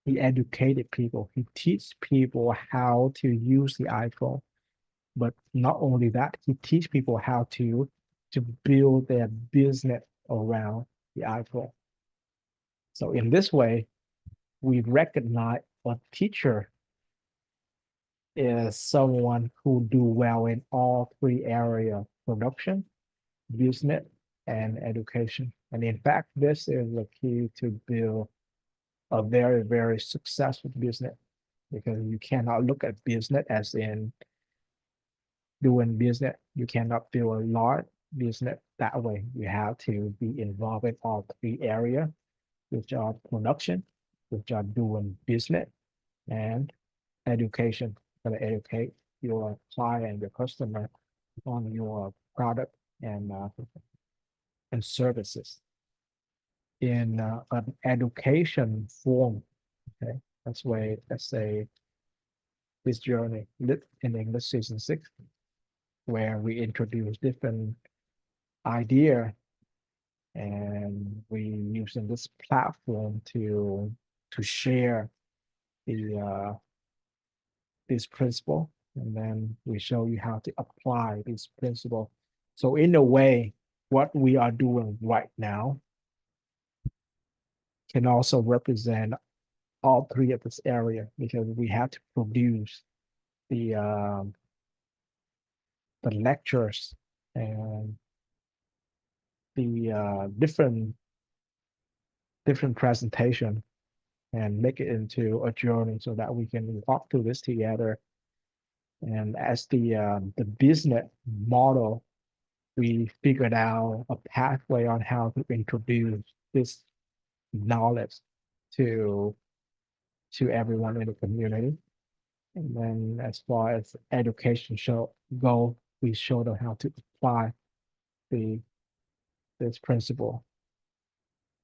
A: he educated people. He teach people how to use the iPhone. But not only that, he teach people how to build their business around the iPhone. So in this way, we recognize a teacher is someone who do well in all three areas: production, business, and education. And in fact, this is the key to build a very, very successful business, because you cannot look at business as in doing business. You cannot build a large business that way. You have to be involved in all three areas, which are production, which are doing business, and education. To educate your client, your customer on your product and services in an education form. Okay, that's why let's say this journey lit in English season 6, where we introduce different idea and we using this platform to share the this principle, and then we show you how to apply this principle. So in a way, what we are doing right now can also represent all three of this area, because we have to produce the lectures and the different presentation, and make it into a journey so that we can walk through this together. And as the business model, we figured out a pathway on how to introduce this knowledge to everyone in the community. And then as far as education go, we show them how to apply the this principle.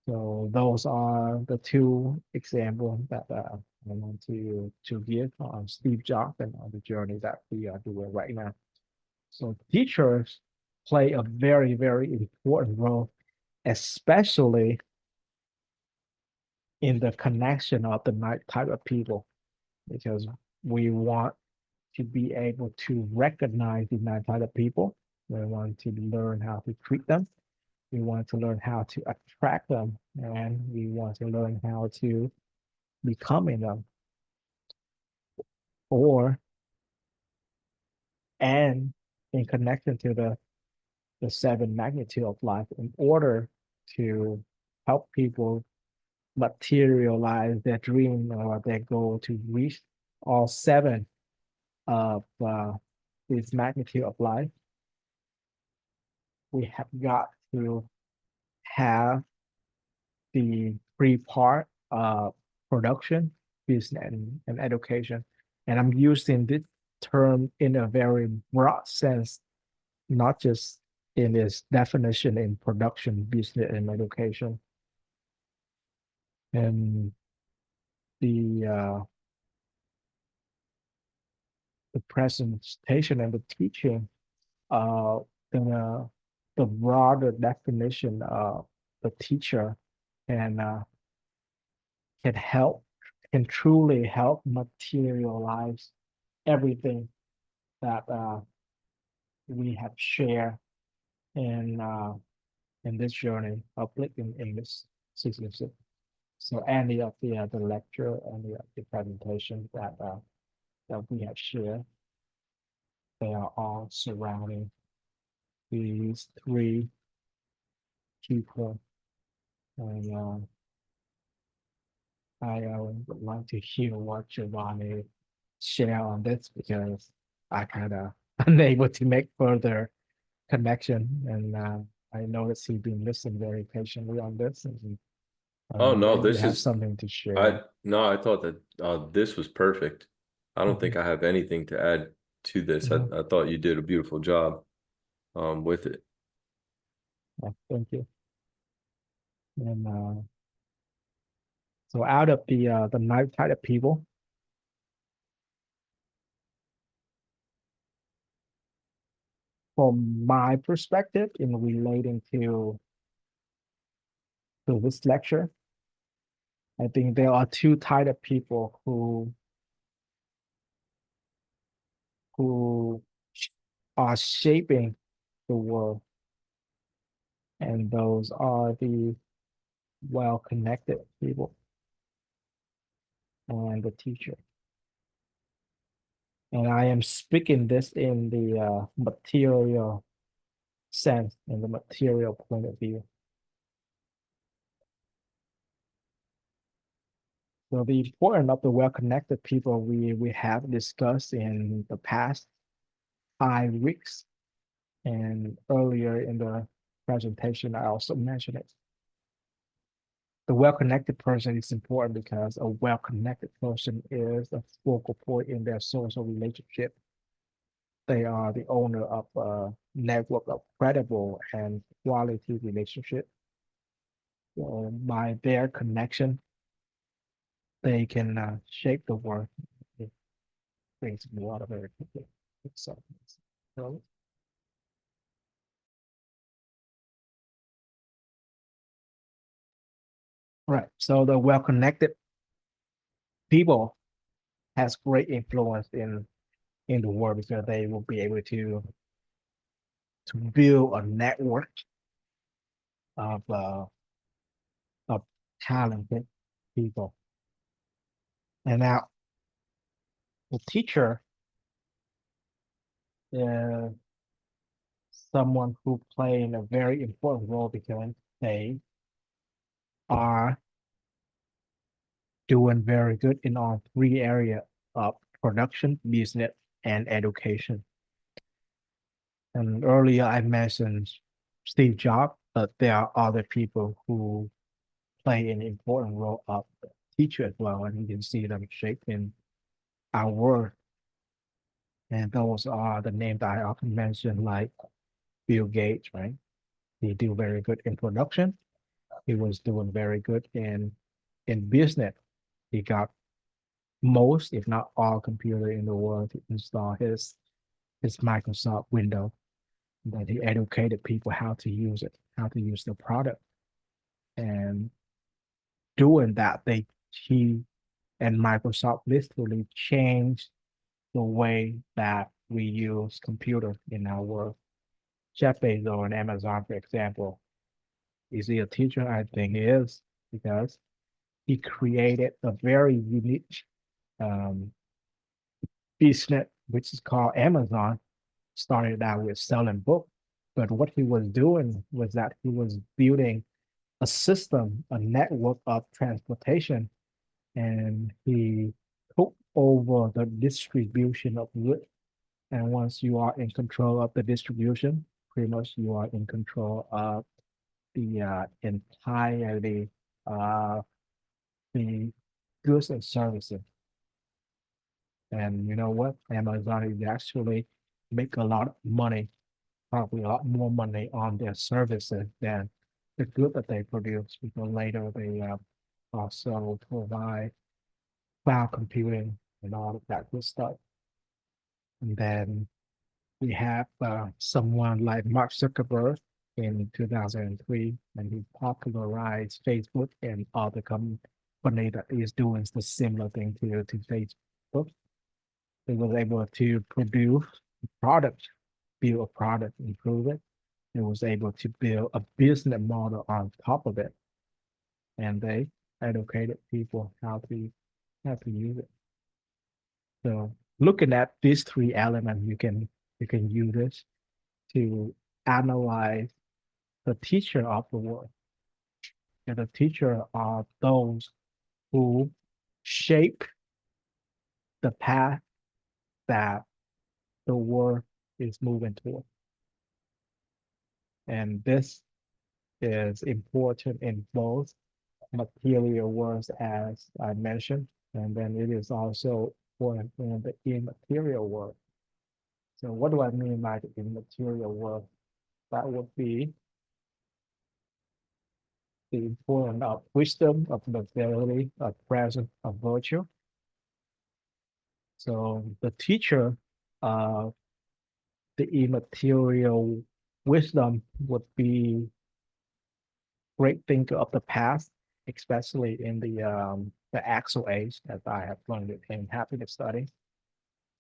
A: So those are the two examples that I want to give on Steve Jobs and on the journey that we are doing right now. So teachers play a very, very important role, especially in the connection of the type of people, because we want to be able to recognize the type of people. We want to learn how to treat them. We want to learn how to attract them, and we want to learn how to become in them. Or, and in connection to the seven magnitude of life, in order to help people materialize their dream or their goal, to reach all seven of this magnitude of life, we have got to have the three part of production, business, and education. And I'm using this term in a very broad sense, not just in its definition in production, business, and education. And the the presentation and the teaching, uh, the the broader definition of the teacher can help, can truly help materialize everything that we have shared in this journey of Lincoln English 66. So any of the lecture, any of the presentation that we have shared, they are all surrounding these three people. And I would like to hear what Giovanni share on this, because I kind of unable to make further connection, and I noticed he's been listening very patiently on this, and
B: Oh no,
A: maybe you
B: this
A: have
B: is
A: something to share.
B: I thought that this was perfect. I don't think
A: Mhm.
B: I have anything to add to this.
A: Mhm.
B: I thought you did a beautiful job with it.
A: Yeah, thank you. And so out of the nine type of people, from my perspective in relating to this lecture, I think there are two type of people who are shaping the world, and those are the well-connected people and the teacher. And I am speaking this in the material sense, in the material point of view. So the importance of the well-connected people we have discussed in the past 5 weeks, and earlier in the presentation, I also mentioned it. The well-connected person is important because a well-connected person is a focal point in their social relationship. They are the owner of a network of credible and quality relationship. So by their connection, they can shape the world. It brings a lot of very excitement. So Right. So the well-connected people has great influence in the world because they will be able to build a network of of talented people. And now the teacher is someone who playing a very important role because they are doing very good in all three areas of production, business, and education. And earlier I mentioned Steve Jobs, but there are other people who play an important role of the teacher as well, and you can see them shaping our world. And those are the names that I often mention, like Bill Gates, right? He do very good in production. He was doing very good in business. He got most, if not all, computer in the world to install his Microsoft Windows. That he educated people how to use it, how to use the product, and doing that, he and Microsoft literally changed the way that we use computer in our world. Jeff Bezos on Amazon, for example, is he a teacher? I think he is because he created a very unique um, business, which is called Amazon. Started out with selling books, but what he was doing was that he was building a system, a network of transportation, and he took over the distribution of goods. And once you are in control of the distribution, pretty much you are in control of the entirety of the goods and services. And you know what? Amazon is actually make a lot of money, probably a lot more money on their services than the good that they produce, because later they also provide cloud computing and all of that good stuff. And then we have someone like Mark Zuckerberg in 2003, and he popularized Facebook and other company that is doing the similar thing to Facebook. He was able to produce a product, build a product, improve it. He was able to build a business model on top of it, and they educated people how to use it. So looking at these three elements, you can use this to analyze the teacher of the world. And the teacher are those who shape the path that the world is moving toward. And this is important in both material worlds, as I mentioned, and then it is also important in the immaterial world. So what do I mean by the immaterial world? That would be the importance of wisdom, of nobility, of presence, of virtue. So the teacher of the immaterial wisdom would be great thinker of the past, especially in the actual age that I have learned in happiness study.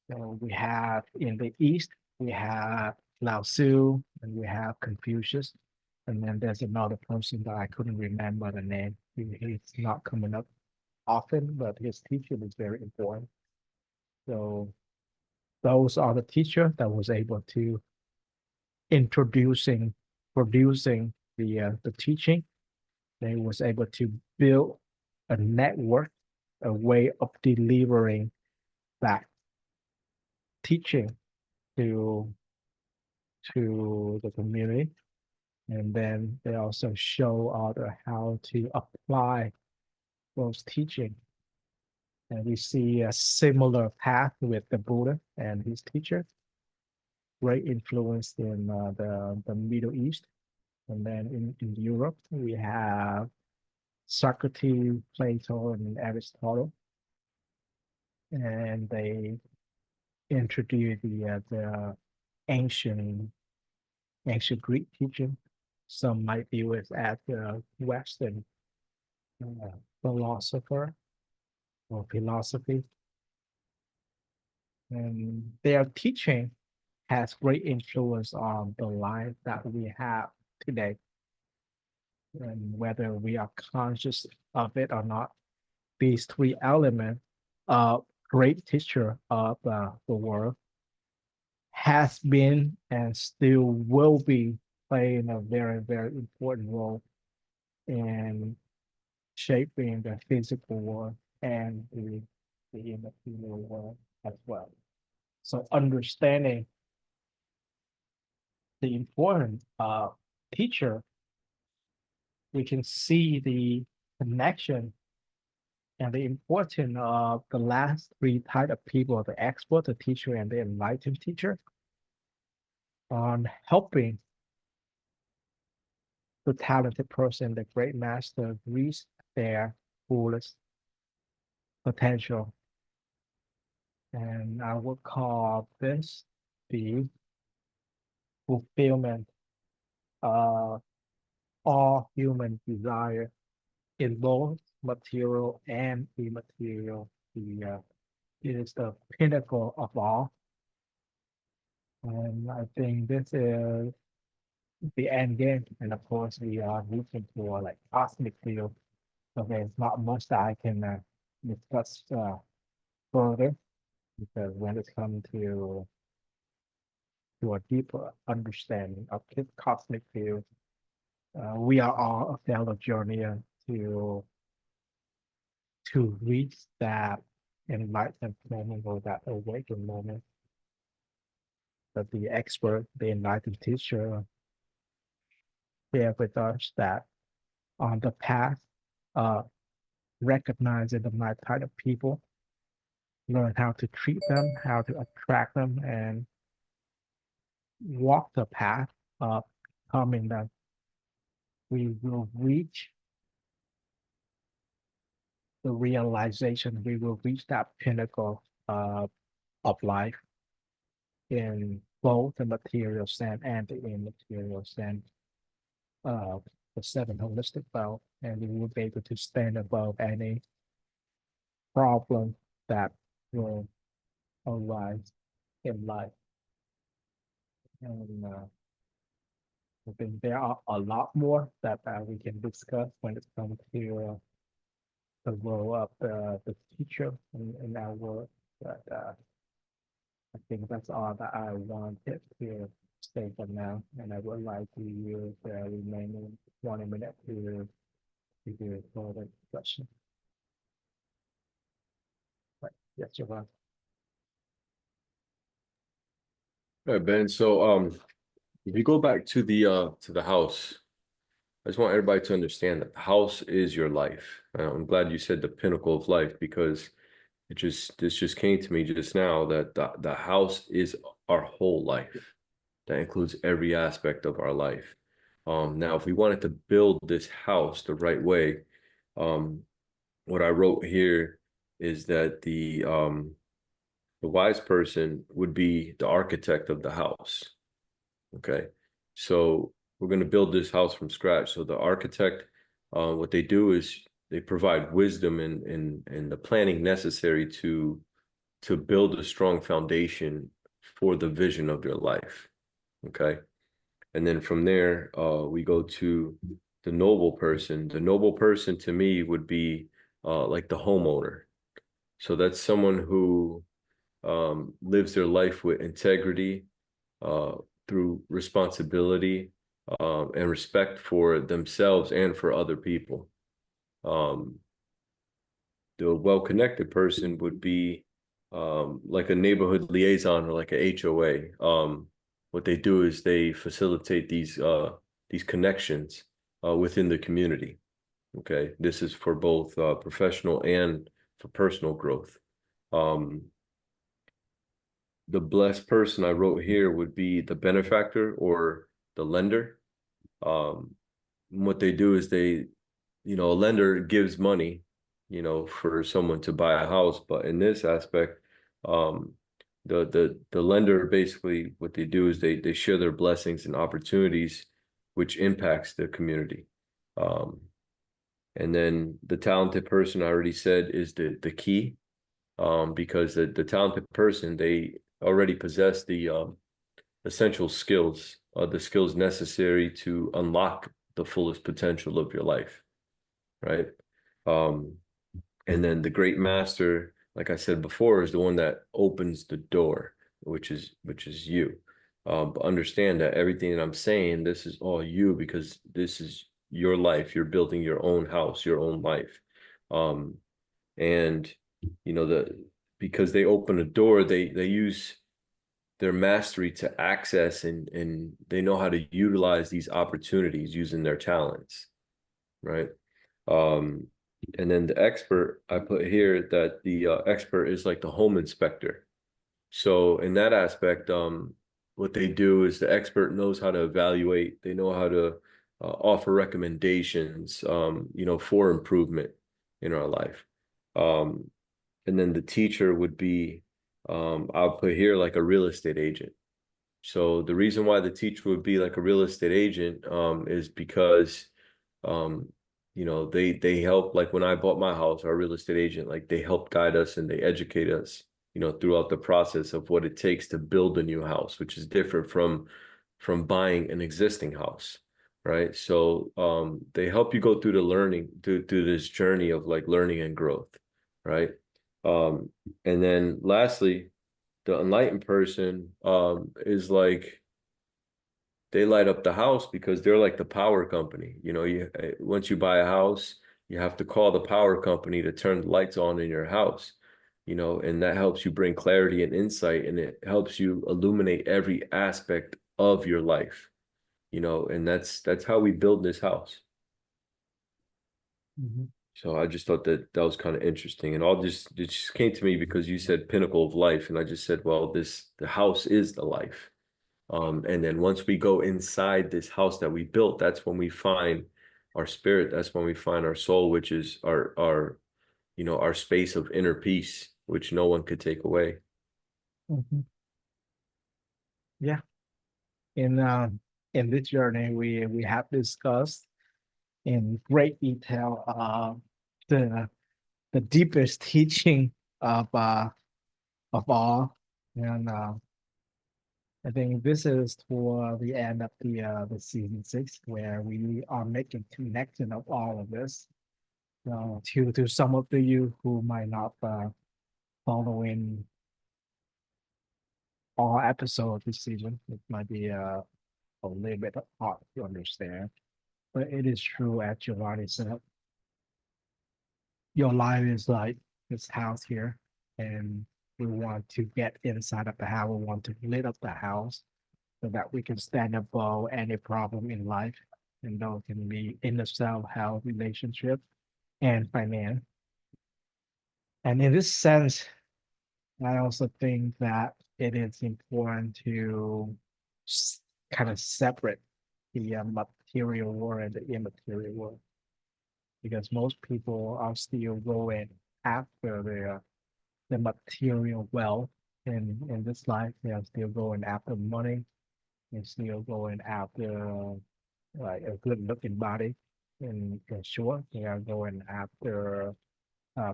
A: So we have in the East, we have Lao Tzu and we have Confucius. And then there's another person that I couldn't remember the name. He's not coming up often, but his teaching is very important. So those are the teacher that was able to introducing, producing the teaching. They was able to build a network, a way of delivering that teaching to the community. And then they also show other how to apply those teaching. And we see a similar path with the Buddha and his teacher, great influence in the Middle East. And then in Europe, we have Socrates, Plato, and Aristotle. And they introduced the ancient ancient Greek teaching. Some might view it as the Western philosopher or philosophy. And their teaching has great influence on the life that we have today. And whether we are conscious of it or not, these three elements of great teacher of the world has been and still will be playing a very, very important role in shaping the physical world and the immaterial world as well. So understanding the importance of teacher, we can see the connection and the importance of the last three type of people, the expert, the teacher, and the enlightened teacher, on helping the talented person, the great master, reach their fullest potential. And I would call this the fulfillment of all human desire in both material and immaterial. It is the pinnacle of all. And I think this is the end game. And of course, we are looking for like cosmic field. So there's not much that I can discuss further because when it's come to a deeper understanding of this cosmic field, we are all a fellow journeyer to reach that enlightenment moment or that awakened moment. That the expert, the enlightened teacher, share with us that on the path of recognizing the right type of people, learn how to treat them, how to attract them, and walk the path of becoming them. We will reach the realization, we will reach that pinnacle of life in both the material sense and the immaterial sense of the seven holistic wealth, and we will be able to stand above any problem that will arise in life. And I think there are a lot more that we can discuss when it comes to the role of the teacher in our work. But I think that's all that I wanted to say for now. And I would like to use the remaining 20 minutes to do further discussion. Right. Yes, Giovanni.
B: All right, Ben. So if you go back to the house, I just want everybody to understand that the house is your life. I'm glad you said the pinnacle of life because this just came to me just now that the house is our whole life. That includes every aspect of our life. Now, if we wanted to build this house the right way, what I wrote here is that the wise person would be the architect of the house. Okay, so we're going to build this house from scratch. So the architect, what they do is they provide wisdom and the planning necessary to build a strong foundation for the vision of your life. Okay, and then from there, we go to the noble person. The noble person to me would be like the homeowner. So that's someone who lives their life with integrity, through responsibility, and respect for themselves and for other people. The well-connected person would be like a neighborhood liaison or like a HOA. What they do is they facilitate these connections within the community. Okay, this is for both professional and for personal growth. The blessed person I wrote here would be the benefactor or the lender. What they do is a lender gives money, for someone to buy a house. But in this aspect, the lender basically what they do is they share their blessings and opportunities, which impacts the community. And then the talented person, I already said, is the key, because the talented person, they already possess the essential skills, the skills necessary to unlock the fullest potential of your life, right? Um, and then the great master, like I said before, is the one that opens the door, which is you. But understand that everything that I'm saying, this is all you, because this is your life. You're building your own house, your own life. Um, and you know, because they open a door, they use their mastery to access, and they know how to utilize these opportunities using their talents, right? Um, and then the expert, I put here that the expert is like the home inspector. So in that aspect, what they do is the expert knows how to evaluate, they know how to offer recommendations, you know, for improvement in our life. Um, and then the teacher would be, I'll put here like a real estate agent. So the reason why the teacher would be like a real estate agent, is because, um, you know, they help, like when I bought my house, our real estate agent, like they help guide us and they educate us, you know, throughout the process of what it takes to build a new house, which is different from buying an existing house, right? So they help you go through the learning, through this journey of like learning and growth, right? Um, and then lastly, the enlightened person is like, they light up the house because they're like the power company. You know, once you buy a house, you have to call the power company to turn the lights on in your house, you know, and that helps you bring clarity and insight, and it helps you illuminate every aspect of your life, you know, and that's how we build this house.
A: Mhm.
B: So I just thought that that was kind of interesting, and all this, it just came to me because you said pinnacle of life, and I just said, well, the house is the life. And then once we go inside this house that we built, that's when we find our spirit. That's when we find our soul, which is our you know, our space of inner peace, which no one could take away.
A: Mhm. Yeah. In in this journey, we have discussed in great detail the the deepest teaching of all, and I think this is toward the end of the season 6, where we are making connection of all of this. To some of the you who might not following all episodes this season, it might be a little bit hard to understand. But it is true, as Giovanni said, your life is like this house here, and we want to get inside of the house. We want to lit up the house so that we can stand above any problem in life. And those can be in the self-help, relationship, and finance. And in this sense, I also think that it is important to kind of separate the material world and the immaterial world, because most people are still going after the material wealth in this life. They are still going after money. They're still going after like a good looking body. In short, they are going after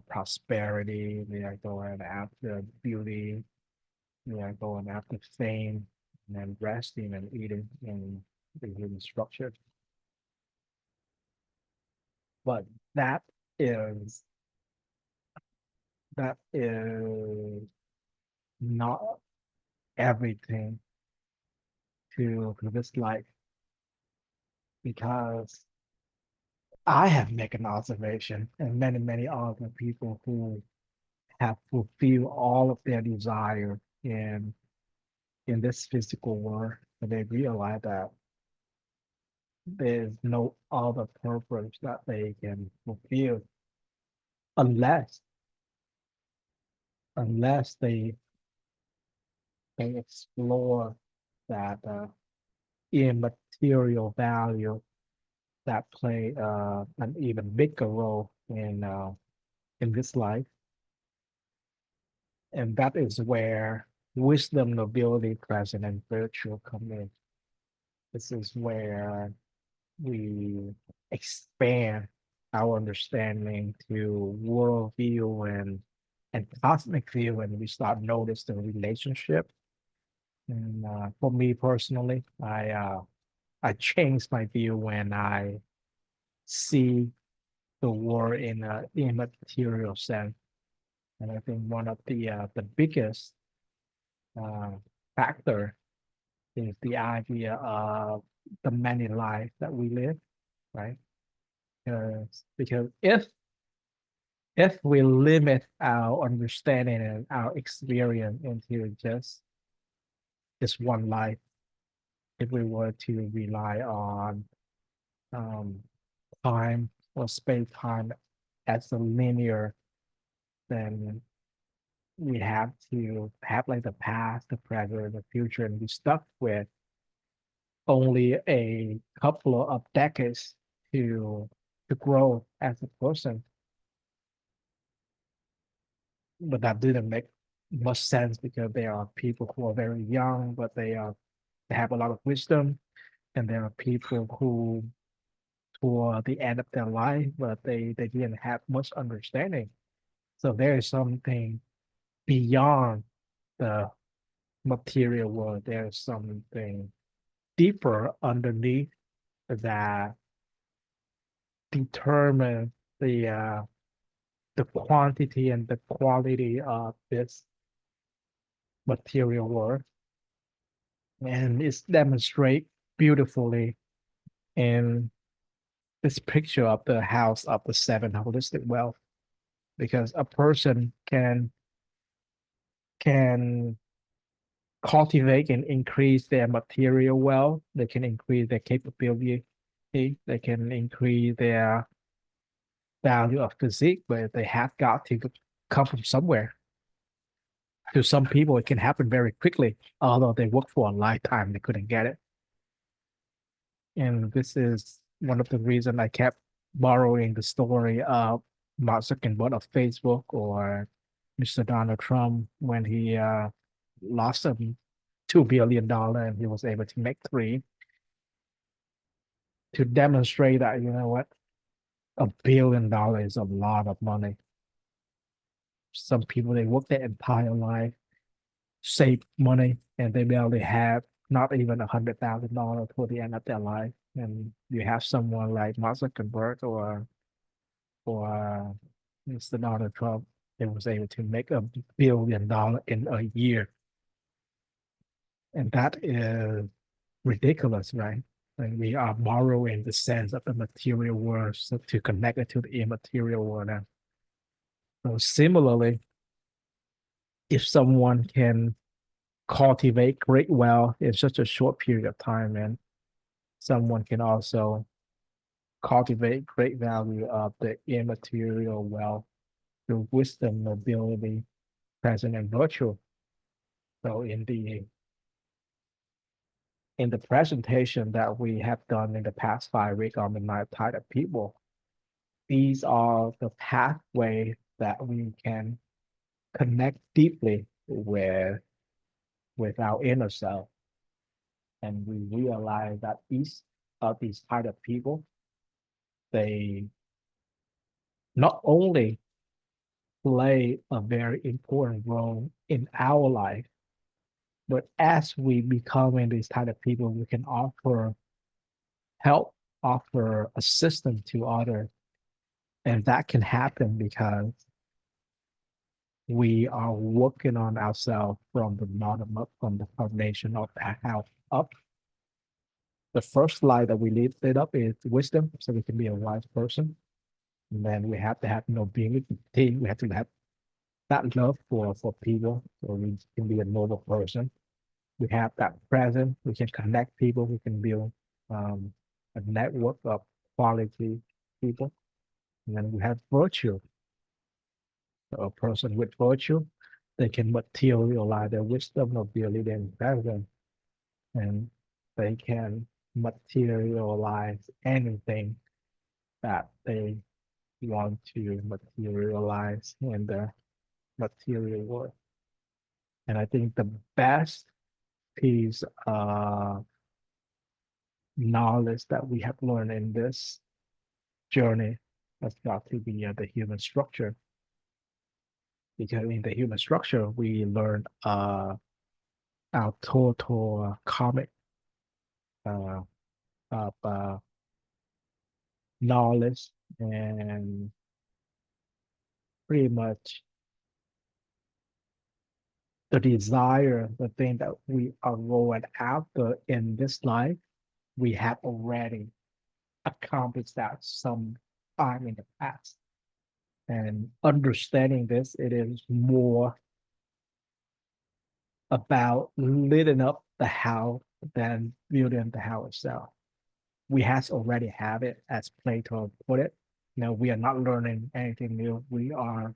A: prosperity. They are going after beauty. They are going after fame, and then resting and eating in the human structure. But that is that is not everything to this life, because I have made an observation, and many other people who have fulfilled all of their desire in this physical world, and they realize that there's no other purpose that they can fulfill unless they explore that immaterial value that play an even bigger role in this life. And that is where wisdom, nobility, presence, and virtue come in. This is where we expand our understanding to worldview and cosmic view, and we start notice the relationship. And for me personally, I changed my view when I see the world in a immaterial sense. And I think one of the biggest uh, factor is the idea of the many lives that we live, right? Because if we limit our understanding and our experience into just one life, if we were to rely on um, time or space time as a linear, then we have to have like the past, the present, the future, and be stuck with only a couple of decades to to grow as a person. But that didn't make much sense because there are people who are very young, but they have a lot of wisdom, and there are people who toward the end of their life, but they didn't have much understanding. So there is something beyond the material world. There's something deeper underneath that determine the quantity and the quality of this material world. And it's demonstrate beautifully in this picture of the house of the seven holistic wealth, because a person can cultivate and increase their material wealth. They can increase their capability. They can increase their value of physique, but they have got to come from somewhere. To some people, it can happen very quickly, although they work for a lifetime, they couldn't get it. And this is one of the reasons I kept borrowing the story of Mark Zuckerberg of Facebook or Mr. Donald Trump when he lost $2 billion and he was able to make three, to demonstrate that, you know what, $1 billion is a lot of money. Some people, they work their entire life, save money, and they barely have not even $100,000 for the end of their life. And you have someone like Mark Zuckerberg or Mr. Donald Trump, they was able to make $1 billion in a year. And that is ridiculous, right? And we are borrowing the sense of the material world so to connect it to the immaterial world. And so similarly, if someone can cultivate great wealth in such a short period of time, and someone can also cultivate great value of the immaterial wealth through wisdom, nobility, present, and virtue. So in the presentation that we have done in the past 5 weeks on the nine type of people, these are the pathway that we can connect deeply with our inner self. And we realize that each of these type of people, they not only play a very important role in our life, but as we become in these type of people, we can offer help, offer assistance to others. And that can happen because we are working on ourselves from the bottom up, from the foundation of the house up. The first light that we lit up is wisdom, so we can be a wise person. And then we have to have nobility. We have to have that love for people, so we can be a noble person. We have that present. We can connect people. We can build a network of quality people. And then we have virtue. So a person with virtue, they can materialize their wisdom, nobility, and presence, and they can materialize anything that they want to materialize in the material world. And I think the best piece of knowledge that we have learned in this journey has got to be the human structure. Because in the human structure, we learn our total comic uh, of knowledge and pretty much the desire, the thing that we are going after in this life, we have already accomplished that some time in the past. And understanding this, it is more about living up the how than building the how itself. We has already have it, as Plato put it. We are not learning anything new. We are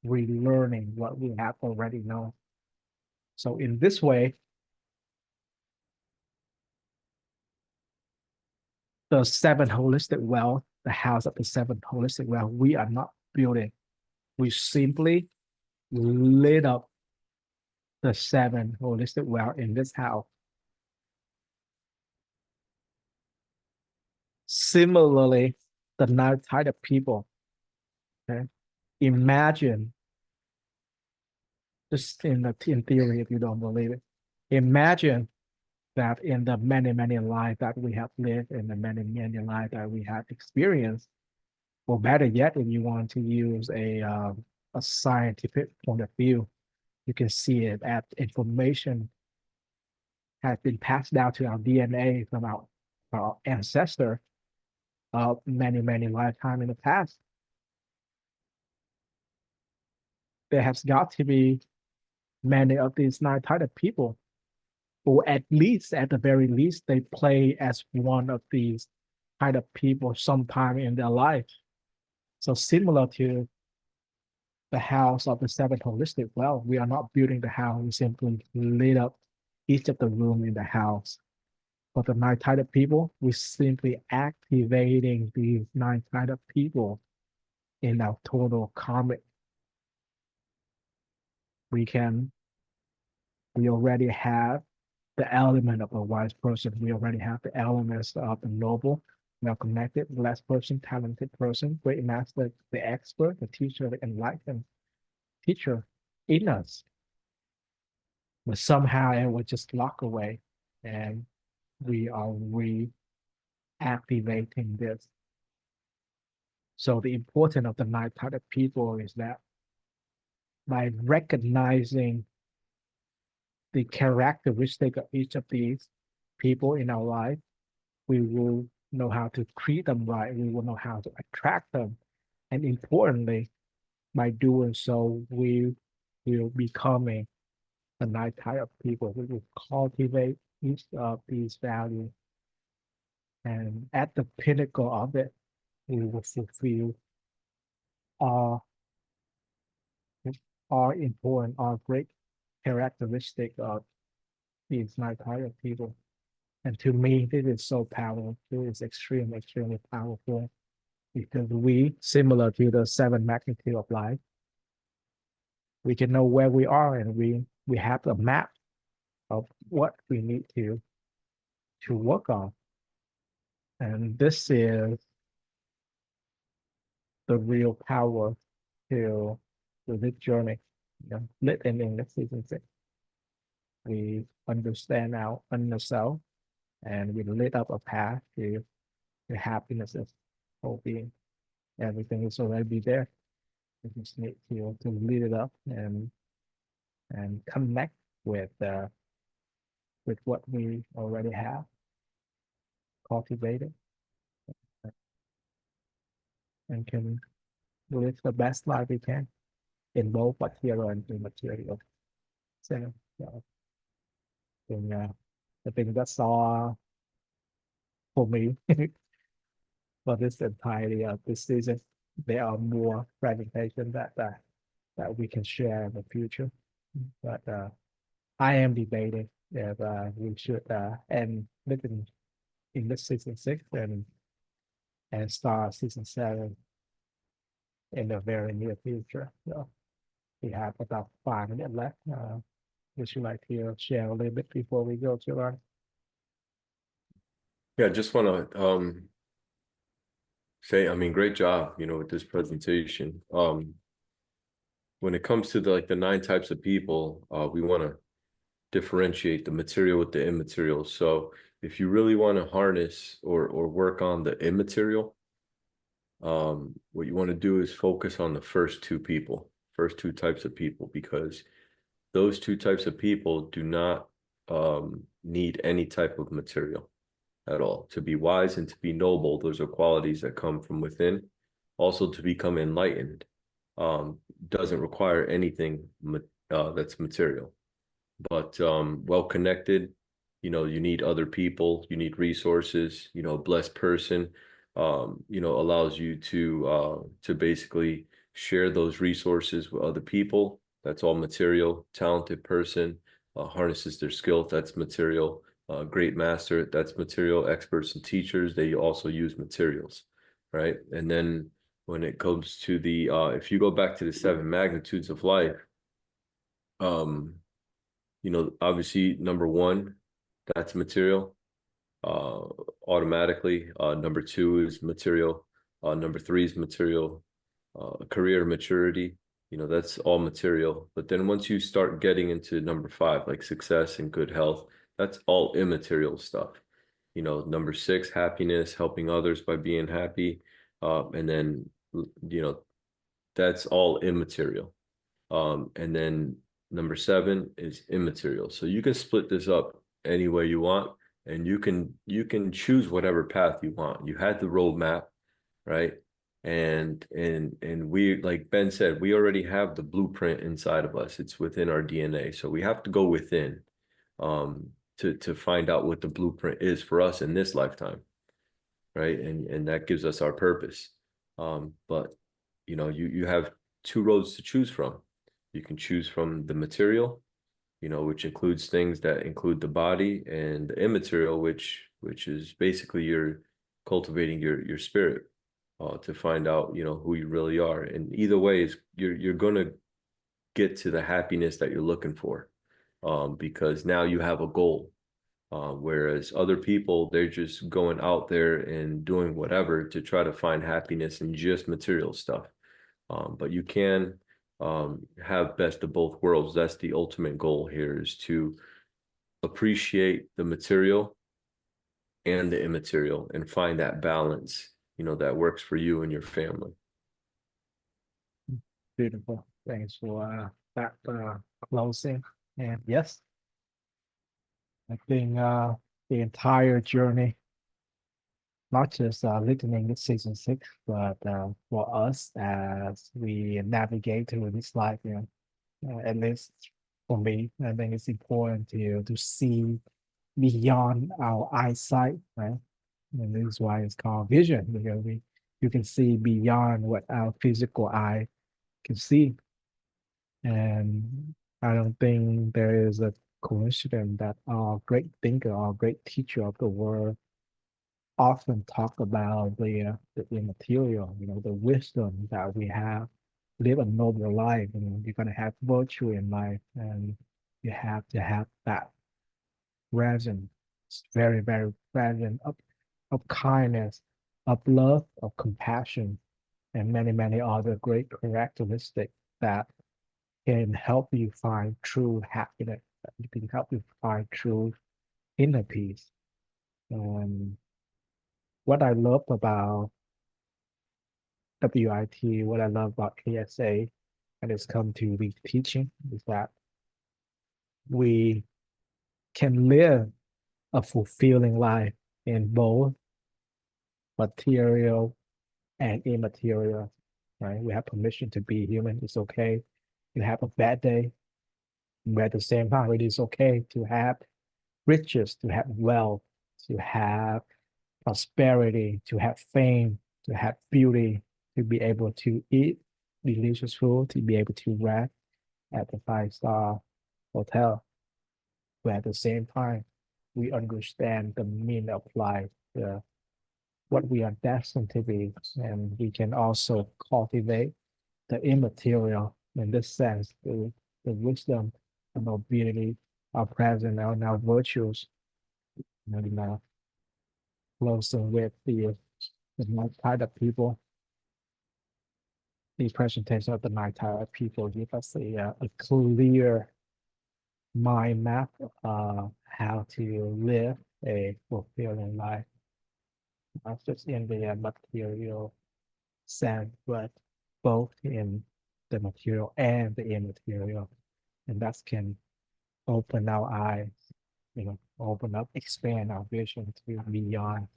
A: relearning what we have already known. So in this way, the seven holistic wealth, the house of the seven holistic wealth, we are not building. We simply lit up the seven holistic wealth in this house. Similarly, the nine type of people. Okay, imagine, just in theory, if you don't believe it, imagine that in the many lives that we have lived, in the many lives that we have experienced, or better yet, if you want to use a scientific point of view, you can see it as information has been passed down to our DNA from our ancestor of many lifetimes in the past. There has got to be many of these nine type of people, or at the very least, they play as one of these kind of people sometime in their life. So similar to the house of the seven holistic wealth, we are not building the house, we simply lit up each of the room in the house. For the nine type of people, we simply activating these nine type of people in our total karmic. We already have the element of a wise person. We already have the elements of the noble, well-connected, less person, talented person, great master, the expert, the teacher, the enlightened teacher in us. But somehow it will just lock away, and we are reactivating this. So the importance of the nine type of people is that by recognizing the characteristic of each of these people in our life, we will know how to treat them right. We will know how to attract them. And importantly, by doing so, we will becoming a nice type of people. We will cultivate each of these values. And at the pinnacle of it, we will fulfill all, all important, all great characteristic of these nice type of people. And to me, this is so powerful. It is extremely powerful, because we, similar to the seven magnitude of life, we can know where we are, and we have a map of what we need to work on. And this is the real power to this journey. Lit in English season 6. We understand our inner self, and we lit up a path to happiness of whole being. Everything is already there. We just need to lit it up and connect with what we already have cultivated, and can live the best life we can in both material and immaterial. So, I think that's all for me for this entirety of this season. There are more presentations that we can share in the future, but I am debating if we should end living in this season 6 and start season 7 in the very near future. So we have about 5 minutes left. Would you like to share a little bit before we go to
B: Yeah, just want to I mean, great job, with this presentation. When it comes to the 9 types of people, we want to differentiate the material with the immaterial. So if you really want to harness or work on the immaterial, what you want to do is focus on the first two types of people, because those 2 types of people do not need any type of material at all. To be wise and to be noble, those are qualities that come from within. Also, to become enlightened doesn't require anything that's material. But well connected, you need other people, you need resources, a blessed person, allows you to basically share those resources with other people. That's all material. Talented person harnesses their skill, that's material. Great master, that's material. Experts and teachers, they also use materials, right? And then when it comes to the if you go back to the 7 magnitudes of life, obviously number 1, that's material automatically. Number 2 is material. Number 3 is material. Career maturity, that's all material. But then once you start getting into number 5, like success and good health, that's all immaterial stuff. Number 6, happiness, helping others by being happy. And then, that's all immaterial. And then number 7 is immaterial. So you can split this up any way you want, and you can choose whatever path you want. You had the roadmap, right? And we, like Ben said, we already have the blueprint inside of us. It's within our DNA. So we have to go within to find out what the blueprint is for us in this lifetime, right? And that gives us our purpose. But you have 2 roads to choose from. You can choose from the material, which includes things that include the body, and the immaterial, which is basically you're cultivating your spirit to find out, who you really are. And either way is you're gonna get to the happiness that you're looking for, because now you have a goal. Whereas other people, they're just going out there and doing whatever to try to find happiness in just material stuff. But you can have best of both worlds. That's the ultimate goal here, is to appreciate the material and the immaterial and find that balance, that works for you and your family.
A: Beautiful. Thanks for that closing. And yes, I think the entire journey, not just listening to season 6, but for us as we navigate through this life, at least for me, I think it's important to see beyond our eyesight, right? And this is why it's called vision, because you can see beyond what our physical eye can see. And I don't think there is a coincidence that our great thinker, our great teacher of the world often talk about the immaterial, the wisdom that we have, live a noble life. You're gonna have virtue in life, and you have to have that presence, very, very present of kindness, of love, of compassion, and many, many other great characteristics that can help you find true happiness, that can help you find true inner peace. And what I love about WIT, what I love about KSA, and it's come to be teaching, is that we can live a fulfilling life in both material and immaterial, right? We have permission to be human. It's okay to have a bad day, but at the same time, it is okay to have riches, to have wealth, to have prosperity, to have fame, to have beauty, to be able to eat delicious food, to be able to rest at the 5-star hotel. But at the same time, we understand the meaning of life, what we are destined to be, and we can also cultivate the immaterial in this sense, the wisdom and nobility are present and our virtues. And closing with the the night tide of people. The presentation of the night tide of people give us a clear mind map how to live a fulfilling life, not just in the material sense, but both in the material and the immaterial. And that can open our eyes, open up, expand our vision to beyond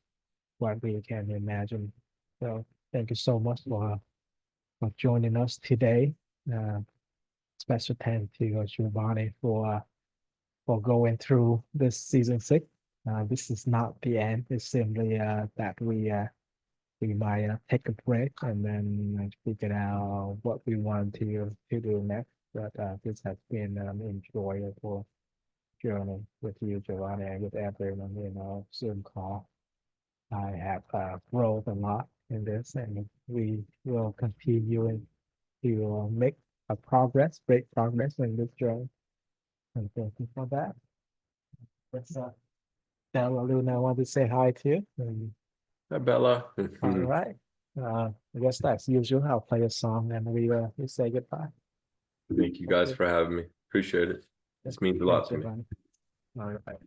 A: what we can imagine. So thank you so much for joining us today. Special thanks to Giovanni for going through this season 6. This is not the end. It's simply that we might take a break and then figure out what we want to do next. But this has been an enjoyable journey with you, Giovanni, and with everyone in our Zoom call. I have grown a lot in this, and we will continue to make great progress in this journey. And thank you for that. Let's Bella Luna, I want to say hi to you.
B: Hi, Bella.
A: All right. I guess that's usual. I'll play a song and we say goodbye.
B: Thank you guys for having me. Appreciate it. This means a lot to me.
A: All right.